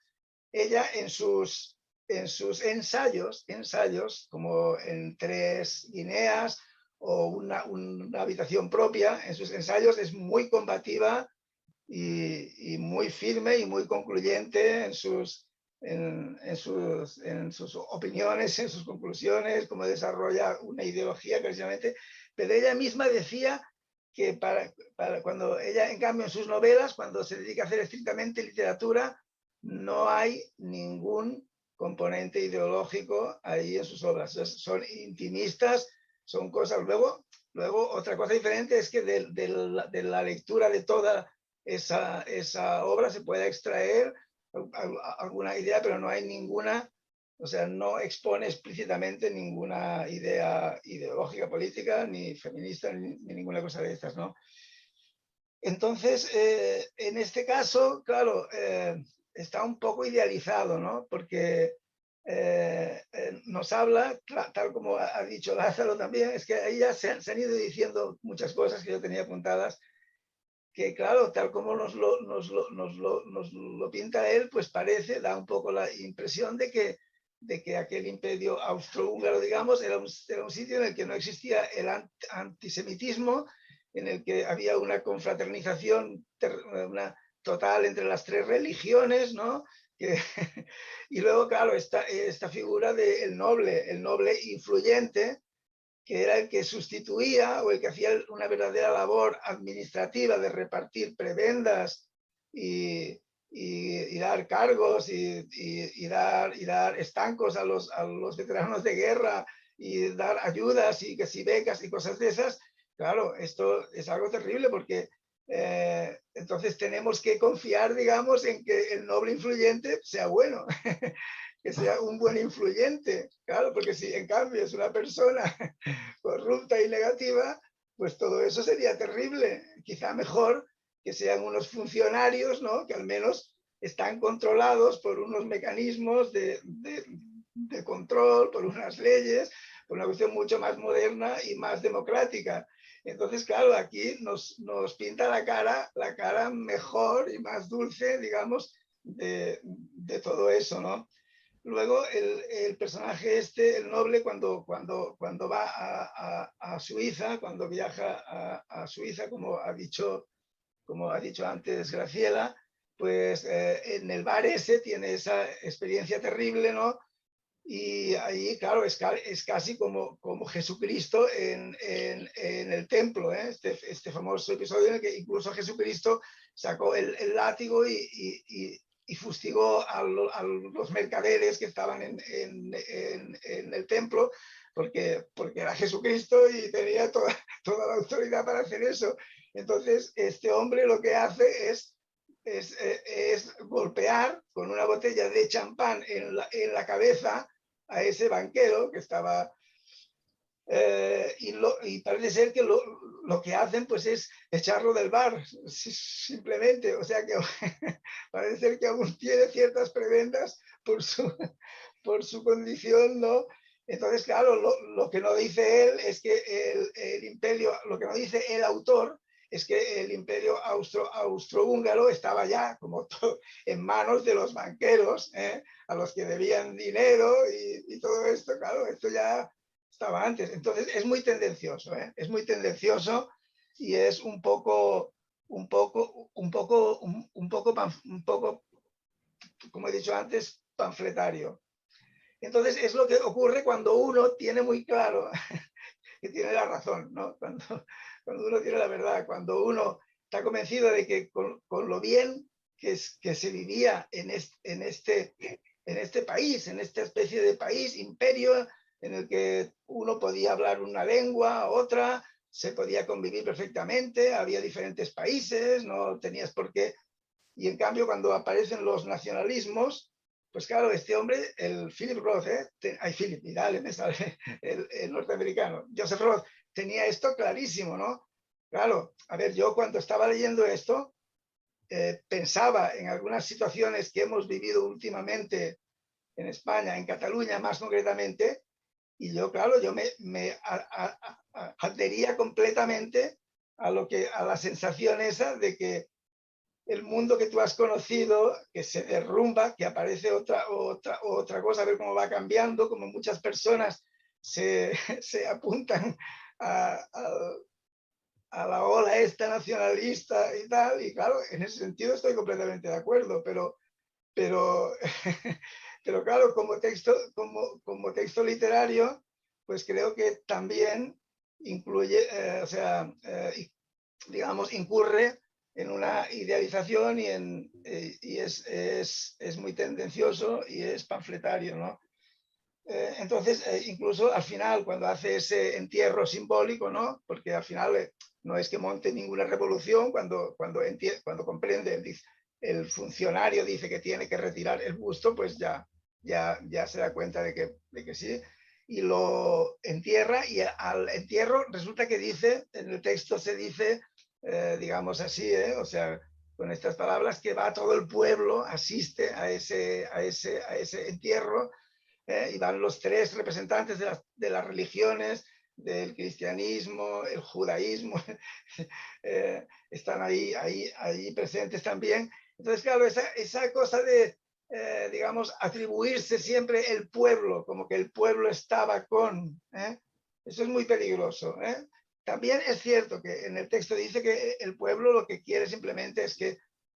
ella en sus ensayos, como en 3 guineas o una habitación propia, en sus ensayos es muy combativa y muy firme y muy concluyente en sus opiniones, en sus conclusiones, cómo desarrolla una ideología precisamente, pero ella misma decía que para cuando ella, en cambio, en sus novelas, cuando se dedica a hacer estrictamente literatura, no hay ningún componente ideológico ahí en sus obras. Son intimistas, son cosas. Luego otra cosa diferente es que de la lectura de toda esa obra se puede extraer alguna idea, pero no hay ninguna, o sea, no expone explícitamente ninguna idea ideológica, política, ni feminista, ni ninguna cosa de estas, ¿no? Entonces, en este caso, claro, está un poco idealizado, ¿no? Porque nos habla, tal como ha dicho Lázaro también, es que ahí ya se han ido diciendo muchas cosas que yo tenía apuntadas, que claro, tal como nos lo pinta él, pues da un poco la impresión de que aquel imperio austrohúngaro, digamos, era un sitio en el que no existía el antisemitismo, en el que había una confraternización total entre las 3 religiones, ¿no? Y luego, claro, esta figura del noble influyente, que era el que sustituía o el que hacía una verdadera labor administrativa de repartir prebendas y dar cargos y dar estancos a los veteranos de guerra y dar ayudas y que si becas y cosas de esas. Claro, esto es algo terrible porque entonces tenemos que confiar, digamos, en que el noble influyente sea bueno. Que sea un buen influyente, claro, porque si en cambio es una persona corrupta y negativa, pues todo eso sería terrible. Quizá mejor que sean unos funcionarios, ¿no? Que al menos están controlados por unos mecanismos de control, por unas leyes, por una cuestión mucho más moderna y más democrática. Entonces, claro, aquí nos pinta la cara mejor y más dulce, digamos, de todo eso, ¿no? Luego el personaje el noble, cuando va a Suiza, cuando viaja a Suiza, como ha dicho antes Graciela, pues en el bar ese tiene esa experiencia terrible, ¿no? Y ahí, claro, es casi como Jesucristo en el templo, ¿eh? Este famoso episodio en el que incluso Jesucristo sacó el látigo y y fustigó a los mercaderes que estaban en el templo, porque era Jesucristo y tenía toda la autoridad para hacer eso. Entonces, este hombre lo que hace es golpear con una botella de champán en la cabeza a ese banquero que estaba... y parece ser que lo que hacen pues es echarlo del bar, simplemente. O sea que parece ser que aún tiene ciertas prebendas por su condición, ¿no? Entonces, claro, lo que no dice él es que el imperio, lo que no dice el autor, es que el imperio austrohúngaro estaba ya como todo en manos de los banqueros, a los que debían dinero y todo esto. Claro, esto ya estaba antes. Entonces es muy tendencioso, es muy tendencioso y es un poco, como he dicho antes, panfletario. Entonces es lo que ocurre cuando uno tiene muy claro que tiene la razón, ¿no? Cuando uno tiene la verdad, cuando uno está convencido de que con lo bien que se vivía en este país, en esta especie de país, imperio, en el que uno podía hablar una lengua, otra, se podía convivir perfectamente, había diferentes países, no tenías por qué. Y en cambio, cuando aparecen los nacionalismos, pues claro, este hombre, el Philip Roth, Philip, y dale, me sale el norteamericano, Joseph Roth, tenía esto clarísimo, ¿no? Claro, a ver, yo cuando estaba leyendo esto, pensaba en algunas situaciones que hemos vivido últimamente en España, en Cataluña más concretamente, y yo, claro, yo me adhería completamente a la sensación esa de que el mundo que tú has conocido, que se derrumba, que aparece otra cosa, a ver cómo va cambiando, como muchas personas se apuntan a la ola esta nacionalista y tal, y claro, en ese sentido estoy completamente de acuerdo, pero claro, como texto literario, pues creo que también incluye, digamos, incurre en una idealización y es muy tendencioso y es panfletario, ¿no? Entonces, incluso al final, cuando hace ese entierro simbólico, ¿no? Porque al final no es que monte ninguna revolución, cuando comprende, el funcionario dice que tiene que retirar el busto, pues ya se da cuenta de que sí, y lo entierra, y al entierro resulta que dice, en el texto se dice, digamos así, o sea, con estas palabras, que va todo el pueblo, asiste a ese entierro, y van los tres representantes de las religiones, del cristianismo, el judaísmo, están ahí presentes también. Entonces, claro, esa cosa de, digamos, atribuirse siempre el pueblo, como que el pueblo estaba con, eso es muy peligroso. También es cierto que en el texto dice que el pueblo lo que quiere simplemente es que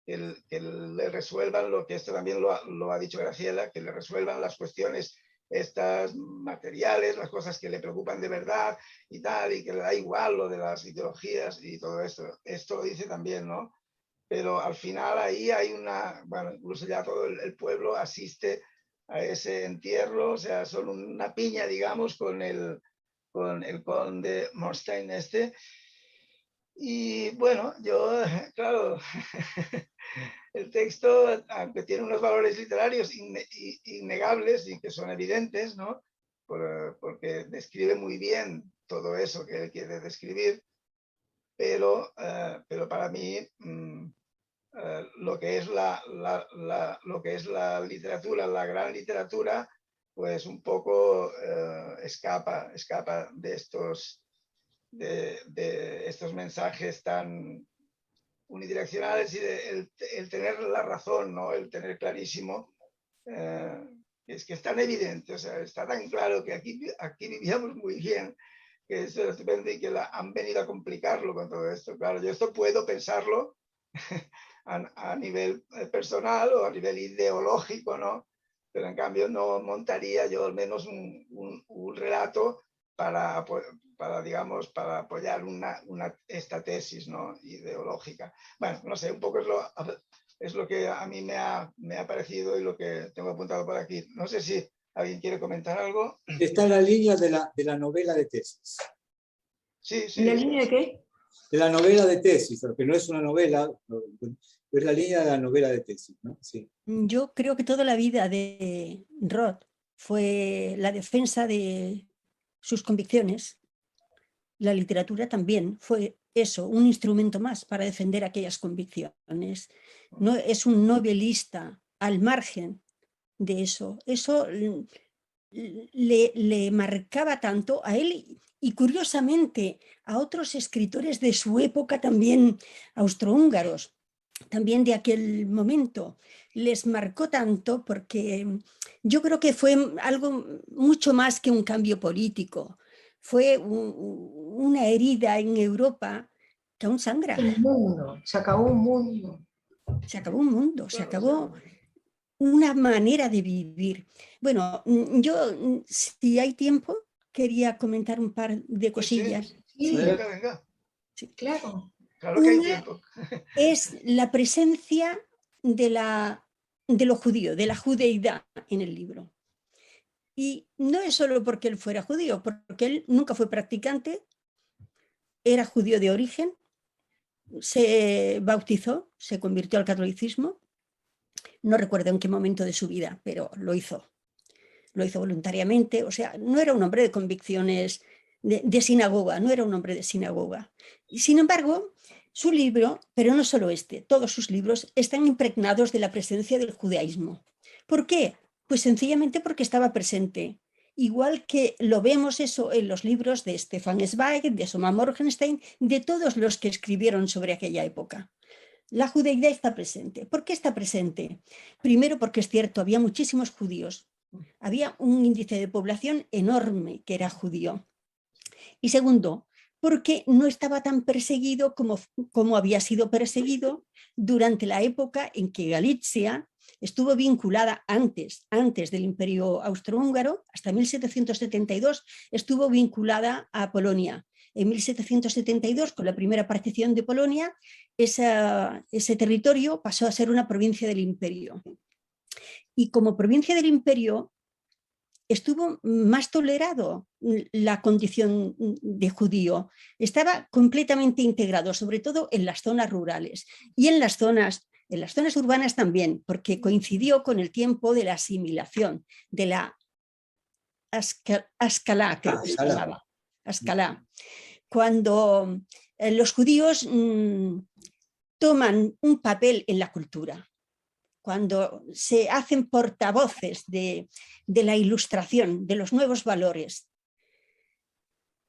le resuelvan lo que esto también lo ha dicho Graciela, que le resuelvan las cuestiones estas materiales, las cosas que le preocupan de verdad y tal, y que le da igual lo de las ideologías y todo esto. Esto lo dice también, ¿no? Pero al final ahí hay bueno, incluso ya todo el pueblo asiste a ese entierro, o sea, son una piña, digamos, con el conde Morstein este. Y bueno, yo, claro, el texto, aunque tiene unos valores literarios innegables y que son evidentes, ¿no? Porque describe muy bien todo eso que él quiere describir, pero para mí lo que es lo que es la literatura, la gran literatura, pues un poco escapa de estos mensajes tan unidireccionales y el tener la razón, ¿no? El tener clarísimo, es que es tan evidente, o sea, está tan claro que aquí vivíamos muy bien, que eso es estupendo y que han venido a complicarlo con todo esto. Claro, yo esto puedo pensarlo a nivel personal o a nivel ideológico, ¿no? Pero en cambio no montaría yo al menos un relato para digamos, para apoyar esta tesis, ¿no? Ideológica. Bueno, no sé, un poco es Es lo que a mí me ha parecido y lo que tengo apuntado por aquí. No sé si alguien quiere comentar algo. Está en la línea de la novela de tesis. Sí, sí. ¿La línea de qué? De la novela de tesis, porque no es una novela, es la línea de la novela de tesis, ¿no? Sí. Yo creo que toda la vida de Roth fue la defensa de sus convicciones. La literatura también fue eso, un instrumento más para defender aquellas convicciones. No es un novelista al margen de eso. Eso le marcaba tanto a él y curiosamente a otros escritores de su época también austrohúngaros, también de aquel momento. Les marcó tanto porque yo creo que fue algo mucho más que un cambio político. Fue una herida en Europa que aún sangra. Un mundo, se acabó un mundo. Se acabó un mundo, se acabó una manera de vivir. Bueno, yo, si hay tiempo, quería comentar un par de cosillas. Sí, Venga, venga. Sí. claro. Claro que hay Una tiempo. es la presencia de lo judío, de la judeidad en el libro. Y no es solo porque él fuera judío, porque él nunca fue practicante, era judío de origen, se bautizó, se convirtió al catolicismo, no recuerdo en qué momento de su vida, pero lo hizo voluntariamente, o sea, no era un hombre de convicciones de sinagoga, no era un hombre de sinagoga. Y sin embargo, su libro, pero no solo este, todos sus libros están impregnados de la presencia del judaísmo. ¿Por qué? Pues sencillamente porque estaba presente. Igual que lo vemos eso en los libros de Stefan Zweig, de Soma Morgenstern, de todos los que escribieron sobre aquella época. La judeidad está presente. ¿Por qué está presente? Primero porque es cierto, había muchísimos judíos. Había un índice de población enorme que era judío. Y segundo, porque no estaba tan perseguido como había sido perseguido durante la época en que Galicia estuvo vinculada antes del Imperio Austrohúngaro, hasta 1772 estuvo vinculada a Polonia. En 1772, con la primera partición de Polonia, ese territorio pasó a ser una provincia del Imperio. Y como provincia del Imperio, estuvo más tolerado la condición de judío. Estaba completamente integrado, sobre todo en las zonas rurales y en las zonas urbanas también, porque coincidió con el tiempo de la asimilación, de la Ascalá, creo que se llamaba. Ascalá. Cuando los judíos toman un papel en la cultura, cuando se hacen portavoces de la ilustración, de los nuevos valores.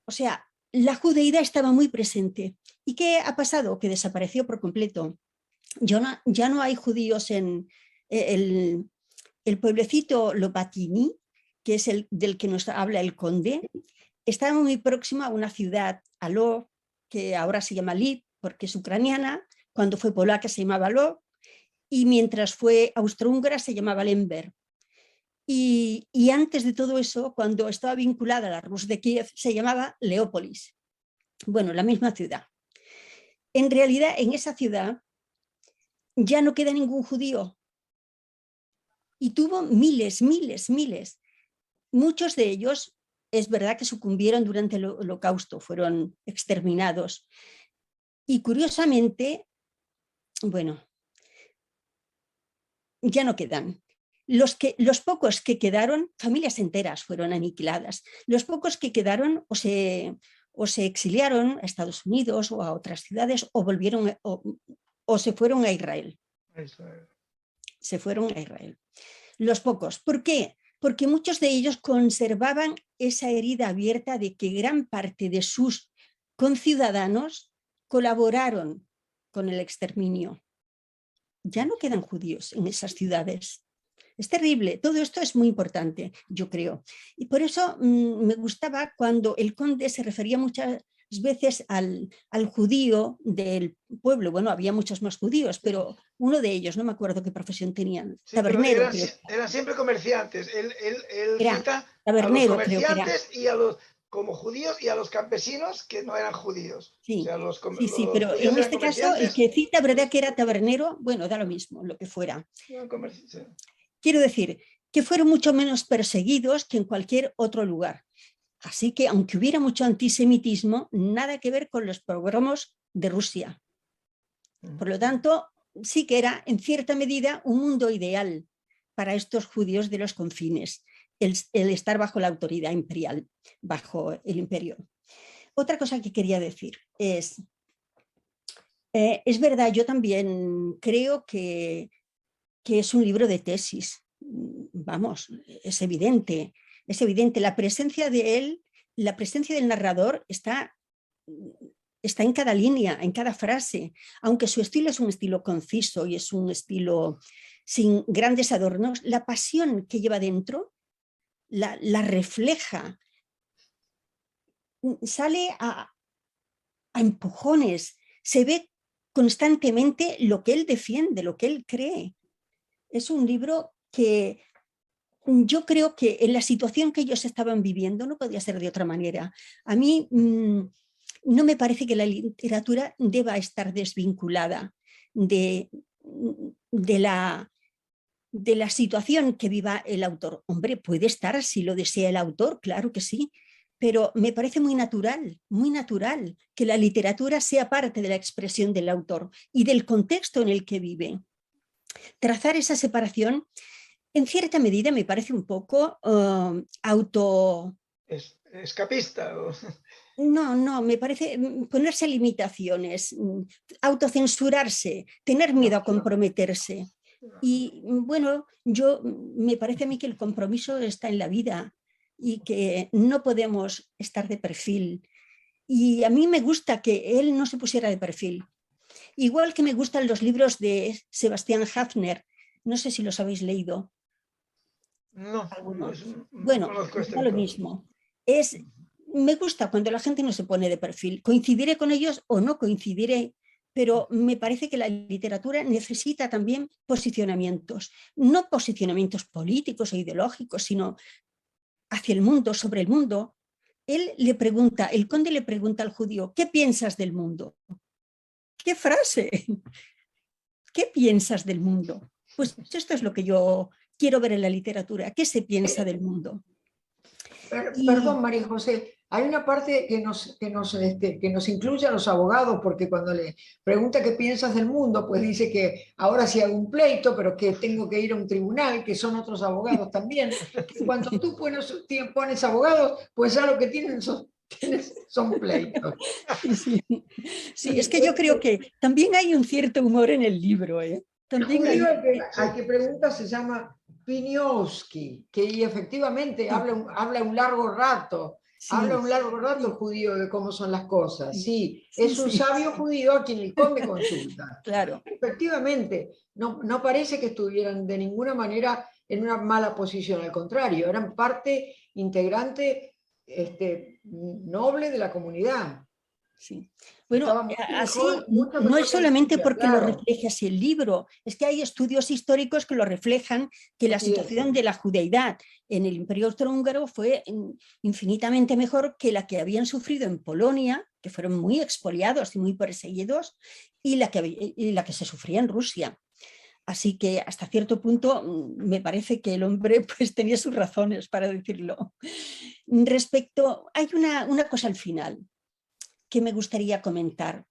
O sea, la judeidad estaba muy presente. ¿Y qué ha pasado? Que desapareció por completo. Ya no hay judíos en el pueblecito Lopatini, que es el del que nos habla el conde. Está muy próximo a una ciudad, Aló, que ahora se llama Lviv, porque es ucraniana. Cuando fue polaca se llamaba Aló. Y mientras fue austrohúngara se llamaba Lemberg. Y antes de todo eso, cuando estaba vinculada a la Rus de Kiev, se llamaba Leópolis. Bueno, la misma ciudad. En realidad, en esa ciudad ya no queda ningún judío. Y tuvo miles. Muchos de ellos, es verdad que sucumbieron durante el Holocausto, fueron exterminados. Y curiosamente, bueno, ya no quedan. Los pocos que quedaron, familias enteras fueron aniquiladas. Los pocos que quedaron o se exiliaron a Estados Unidos o a otras ciudades o volvieron o se fueron a Israel. Se fueron a Israel. Los pocos. ¿Por qué? Porque muchos de ellos conservaban esa herida abierta de que gran parte de sus conciudadanos colaboraron con el exterminio. Ya no quedan judíos en esas ciudades. Es terrible, todo esto es muy importante, yo creo. Y por eso me gustaba cuando el conde se refería muchas veces al judío del pueblo. Bueno, había muchos más judíos, pero uno de ellos, no me acuerdo qué profesión tenían, sí, eran siempre comerciantes. Él cita a los comerciantes y a los como judíos y a los campesinos que no eran judíos. Sí, O sea, los sí, pero judíos en eran este caso, el comerciantes. que cita, ¿verdad?, que era tabernero, bueno, da lo mismo, lo que fuera. Sí. Quiero decir, que fueron mucho menos perseguidos que en cualquier otro lugar. Así que, aunque hubiera mucho antisemitismo, nada que ver con los pogromos de Rusia. Por lo tanto, sí que era, en cierta medida, un mundo ideal para estos judíos de los confines, el estar bajo la autoridad imperial, bajo el imperio. Otra cosa que quería decir es verdad, yo también creo que es un libro de tesis. Vamos, es evidente, la presencia de él, la presencia del narrador está en cada línea, en cada frase, aunque su estilo es un estilo conciso y es un estilo sin grandes adornos, la pasión que lleva dentro la refleja, sale a empujones, se ve constantemente lo que él defiende, lo que él cree. Es un libro que yo creo que en la situación que ellos estaban viviendo no podía ser de otra manera. A mí no me parece que la literatura deba estar desvinculada de la situación que viva el autor. Hombre, puede estar si lo desea el autor, claro que sí, pero me parece muy natural que la literatura sea parte de la expresión del autor y del contexto en el que vive. Trazar esa separación, en cierta medida, me parece un poco escapista. No, me parece ponerse limitaciones, autocensurarse, tener miedo a comprometerse. Y bueno, me parece a mí que el compromiso está en la vida y que no podemos estar de perfil. Y a mí me gusta que él no se pusiera de perfil. Igual que me gustan los libros de Sebastián Haffner, no sé si los habéis leído. No, bueno, conozco este da lo autor. mismo. Me gusta cuando la gente no se pone de perfil. Coincidiré con ellos o no coincidiré, pero me parece que la literatura necesita también posicionamientos, no posicionamientos políticos o ideológicos, sino hacia el mundo, sobre el mundo. El conde le pregunta al judío, ¿qué piensas del mundo? ¿Qué frase? ¿Qué piensas del mundo? Pues esto es lo que yo quiero ver en la literatura. ¿Qué se piensa del mundo? Perdón, María José, hay una parte que nos incluye a los abogados, porque cuando le pregunta qué piensas del mundo, pues dice que ahora sí hago un pleito, pero que tengo que ir a un tribunal, que son otros abogados también. Que cuando tú pones abogados, pues ya lo que tienes son pleitos. Sí, es que yo creo que también hay un cierto humor en el libro. También El judío al que pregunta se llama Piniowski, que efectivamente habla un largo rato. Sí, habla un largo rato el judío de cómo son las cosas. Sí, es un sí. sabio judío a quien el conde consulta. Claro. Efectivamente, no parece que estuvieran de ninguna manera en una mala posición, al contrario, eran parte integrante noble de la comunidad. Sí. Bueno, así mucho no mejor es que solamente Rusia, porque lo claro. refleje así el libro, es que hay estudios históricos que lo reflejan, que la situación de la judeidad en el Imperio Austrohúngaro fue infinitamente mejor que la que habían sufrido en Polonia, que fueron muy expoliados y muy perseguidos, y la que se sufría en Rusia. Así que hasta cierto punto me parece que el hombre pues tenía sus razones para decirlo. Hay una cosa al final que me gustaría comentar.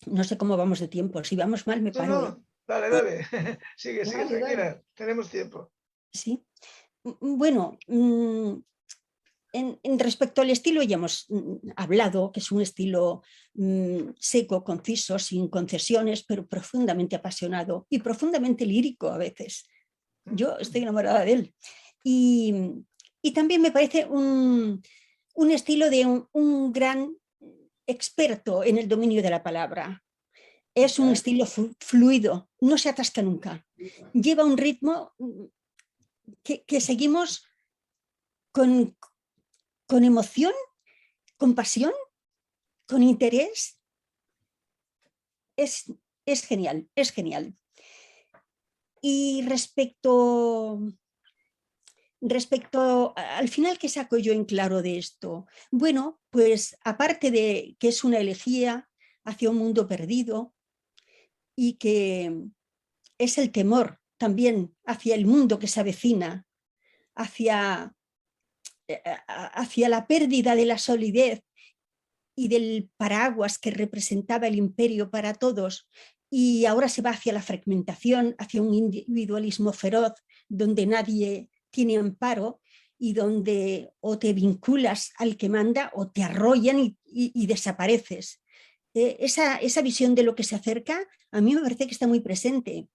No sé cómo vamos de tiempo. Si vamos mal, me paro. No, dale. Sigue, tranquila. Dale. Tenemos tiempo. Sí. Bueno, en respecto al estilo ya hemos hablado, que es un estilo seco, conciso, sin concesiones, pero profundamente apasionado y profundamente lírico a veces. Yo estoy enamorada de él. Y también me parece un estilo de un gran experto en el dominio de la palabra. Es un estilo fluido, no se atasca nunca. Lleva un ritmo que seguimos con emoción, con pasión, con interés. Es genial, es genial. Y respecto respecto al final, ¿qué saco yo en claro de esto? Bueno, pues aparte de que es una elegía hacia un mundo perdido y que es el temor también hacia el mundo que se avecina, hacia la pérdida de la solidez y del paraguas que representaba el imperio para todos, y ahora se va hacia la fragmentación, hacia un individualismo feroz donde nadie tiene amparo y donde o te vinculas al que manda o te arrollan y desapareces. Esa visión de lo que se acerca a mí me parece que está muy presente,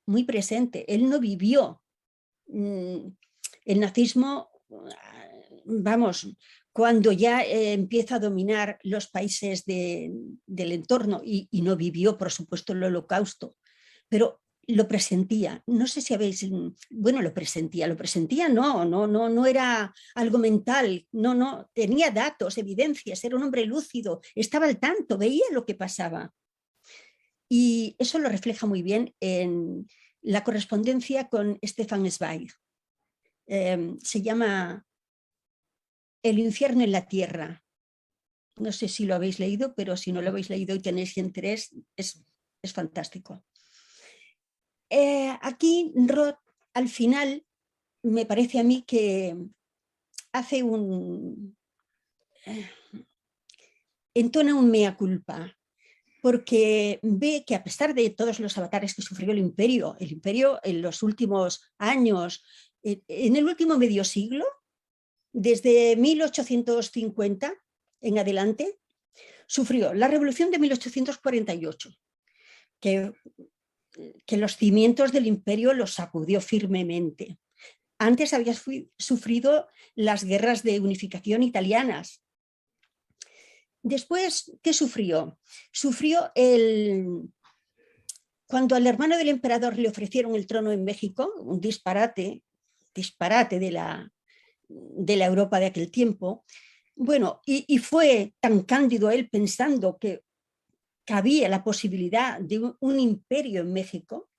muy presente. Él no vivió el nazismo, vamos, cuando ya empieza a dominar los países del entorno y no vivió, por supuesto, el Holocausto, pero lo presentía. No sé si habéis, bueno, lo presentía, no era algo mental, no, tenía datos, evidencias, era un hombre lúcido, estaba al tanto, veía lo que pasaba. Y eso lo refleja muy bien en la correspondencia con Stefan Zweig. Se llama El infierno en la tierra. No sé si lo habéis leído, pero si no lo habéis leído y tenéis interés, es fantástico. Aquí Roth, al final, me parece a mí que hace entona un mea culpa, porque ve que a pesar de todos los avatares que sufrió el imperio en los últimos años, en el último medio siglo, desde 1850 en adelante, sufrió la revolución de 1848, que los cimientos del imperio los sacudió firmemente. Antes había sufrido las guerras de unificación italianas. Después, ¿qué sufrió? Sufrió cuando al hermano del emperador le ofrecieron el trono en México, un disparate de la Europa de aquel tiempo. Bueno, y fue tan cándido él pensando que había la posibilidad de un imperio en México,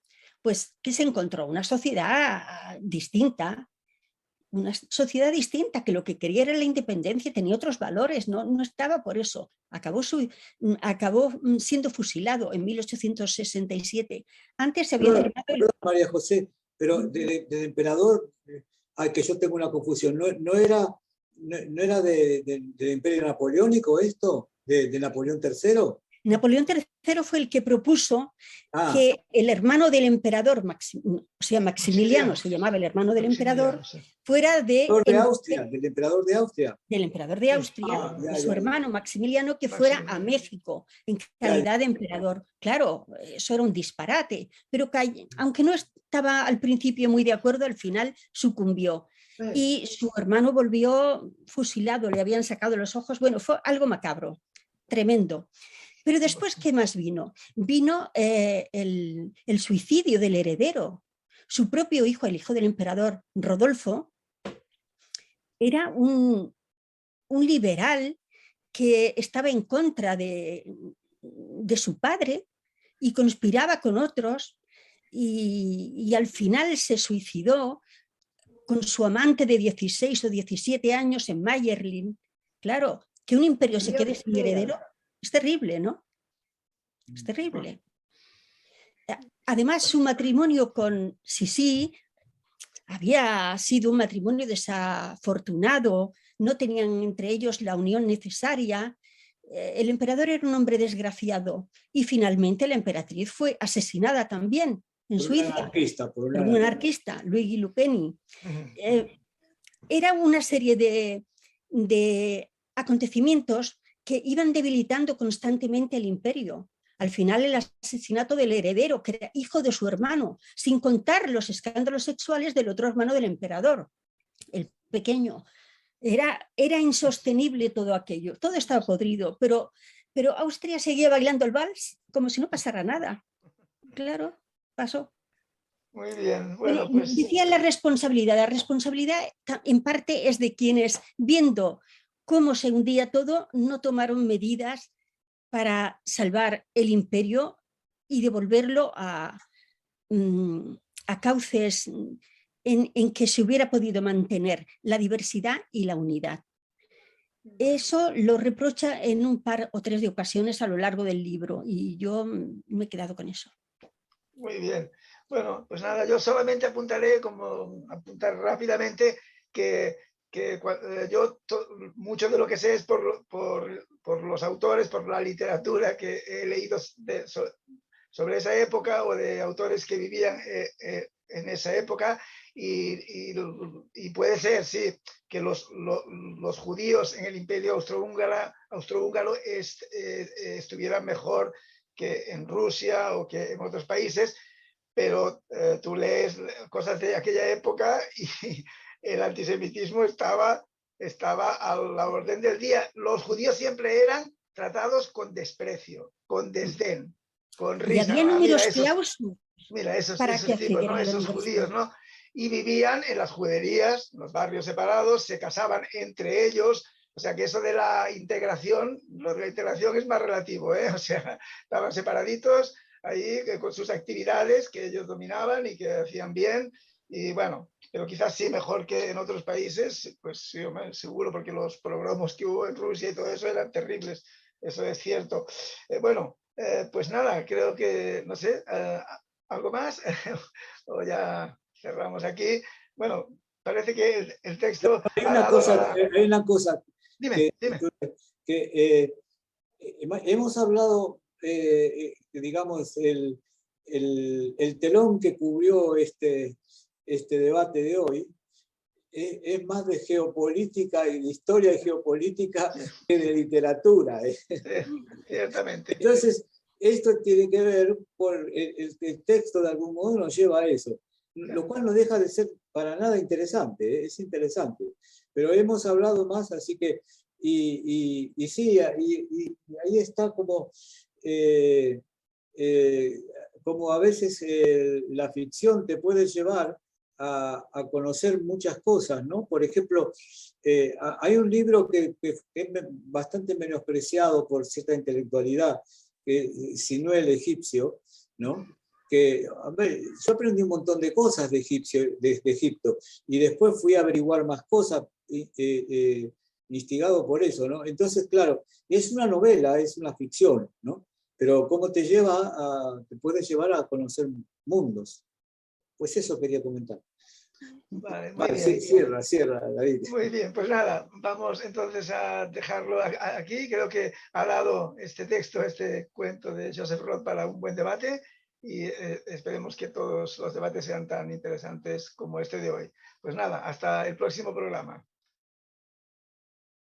pues que se encontró una sociedad distinta, que lo que quería era la independencia, tenía otros valores, no estaba por eso. Acabó siendo fusilado en 1867. Antes se había Perdón, María José, pero del emperador, que yo tengo una confusión, ¿no era del imperio napoleónico esto? ¿De Napoleón III? Napoleón III fue el que propuso que el hermano del emperador, Maximiliano se llamaba el hermano del emperador, fuera del emperador de Austria. Del emperador de Austria, su hermano Maximiliano, que fuera a México en calidad de emperador. Claro, eso era un disparate, pero aunque no estaba al principio muy de acuerdo, al final sucumbió. Y su hermano volvió fusilado, le habían sacado los ojos. Bueno, fue algo macabro, tremendo. Pero después, ¿qué más vino? Vino el suicidio del heredero. Su propio hijo, el hijo del emperador, Rodolfo, era un liberal que estaba en contra de su padre y conspiraba con otros y al final se suicidó con su amante de 16 o 17 años en Mayerling. Claro, que un imperio se quede sin heredero es terrible, ¿no? Es terrible. Además, su matrimonio con Sisi había sido un matrimonio desafortunado, no tenían entre ellos la unión necesaria. El emperador era un hombre desgraciado y finalmente la emperatriz fue asesinada también en Suiza por un anarquista, Luigi Lucchini. Era una serie de acontecimientos que iban debilitando constantemente el imperio. Al final, el asesinato del heredero, que era hijo de su hermano, sin contar los escándalos sexuales del otro hermano del emperador, el pequeño. Era insostenible todo aquello, todo estaba podrido, pero Austria seguía bailando el vals como si no pasara nada. Claro, pasó. Muy bien, bueno, pues... Decía la responsabilidad en parte es de quienes, viendo cómo se hundía todo, no tomaron medidas para salvar el imperio y devolverlo a cauces en que se hubiera podido mantener la diversidad y la unidad. Eso lo reprocha en un par o tres de ocasiones a lo largo del libro y yo me he quedado con eso. Muy bien. Bueno, pues nada, yo solamente apuntaré, como apuntar rápidamente, que yo mucho de lo que sé es por los autores, por la literatura que he leído sobre esa época o de autores que vivían en esa época y puede ser, sí, que los judíos en el Imperio austrohúngaro estuvieran mejor que en Rusia o que en otros países, pero tú lees cosas de aquella época y el antisemitismo estaba a la orden del día. Los judíos siempre eran tratados con desprecio, con desdén, con Y risa. había ¿No? números clausos Mira, esos para que tipos, ¿no? accedieran a la Esos judíos, universidad. ¿no? Y vivían en las juderías, los barrios separados, se casaban entre ellos. O sea que eso de la integración, lo de la integración es más relativo, ¿eh? O sea, estaban separaditos ahí con sus actividades que ellos dominaban y que hacían bien. Y bueno, pero quizás sí mejor que en otros países, pues sí, seguro, porque los progromos que hubo en Rusia y todo eso eran terribles. Eso es cierto. Bueno, pues nada, creo que, no sé, ¿algo más? O ya cerramos aquí. Bueno, parece que el texto Hay ha una dado cosa, la... hay una cosa Dime, que, dime. que hemos hablado, digamos, el telón que cubrió este debate de hoy es más de geopolítica y de historia y geopolítica Sí, que de literatura. sí, ciertamente. Entonces, esto tiene que ver por el texto, de algún modo nos lleva a eso, lo cual no deja de ser para nada interesante, es interesante. Pero hemos hablado más, así que, y sí, y ahí está como como a veces la ficción te puede llevar a conocer muchas cosas, ¿no? Por ejemplo, hay un libro que es bastante menospreciado por cierta intelectualidad, si no el egipcio, ¿no? Que, a ver, yo aprendí un montón de cosas de Egipto, y después fui a averiguar más cosas, instigado por eso, ¿no? Entonces, claro, es una novela, es una ficción, ¿no? Pero cómo te puede llevar a conocer mundos. Pues eso quería comentar. Vale, muy Vale, bien. cierra, David. Muy bien, pues nada, vamos entonces a dejarlo aquí. Creo que ha dado este texto, este cuento de Joseph Roth para un buen debate y esperemos que todos los debates sean tan interesantes como este de hoy. Pues nada, hasta el próximo programa.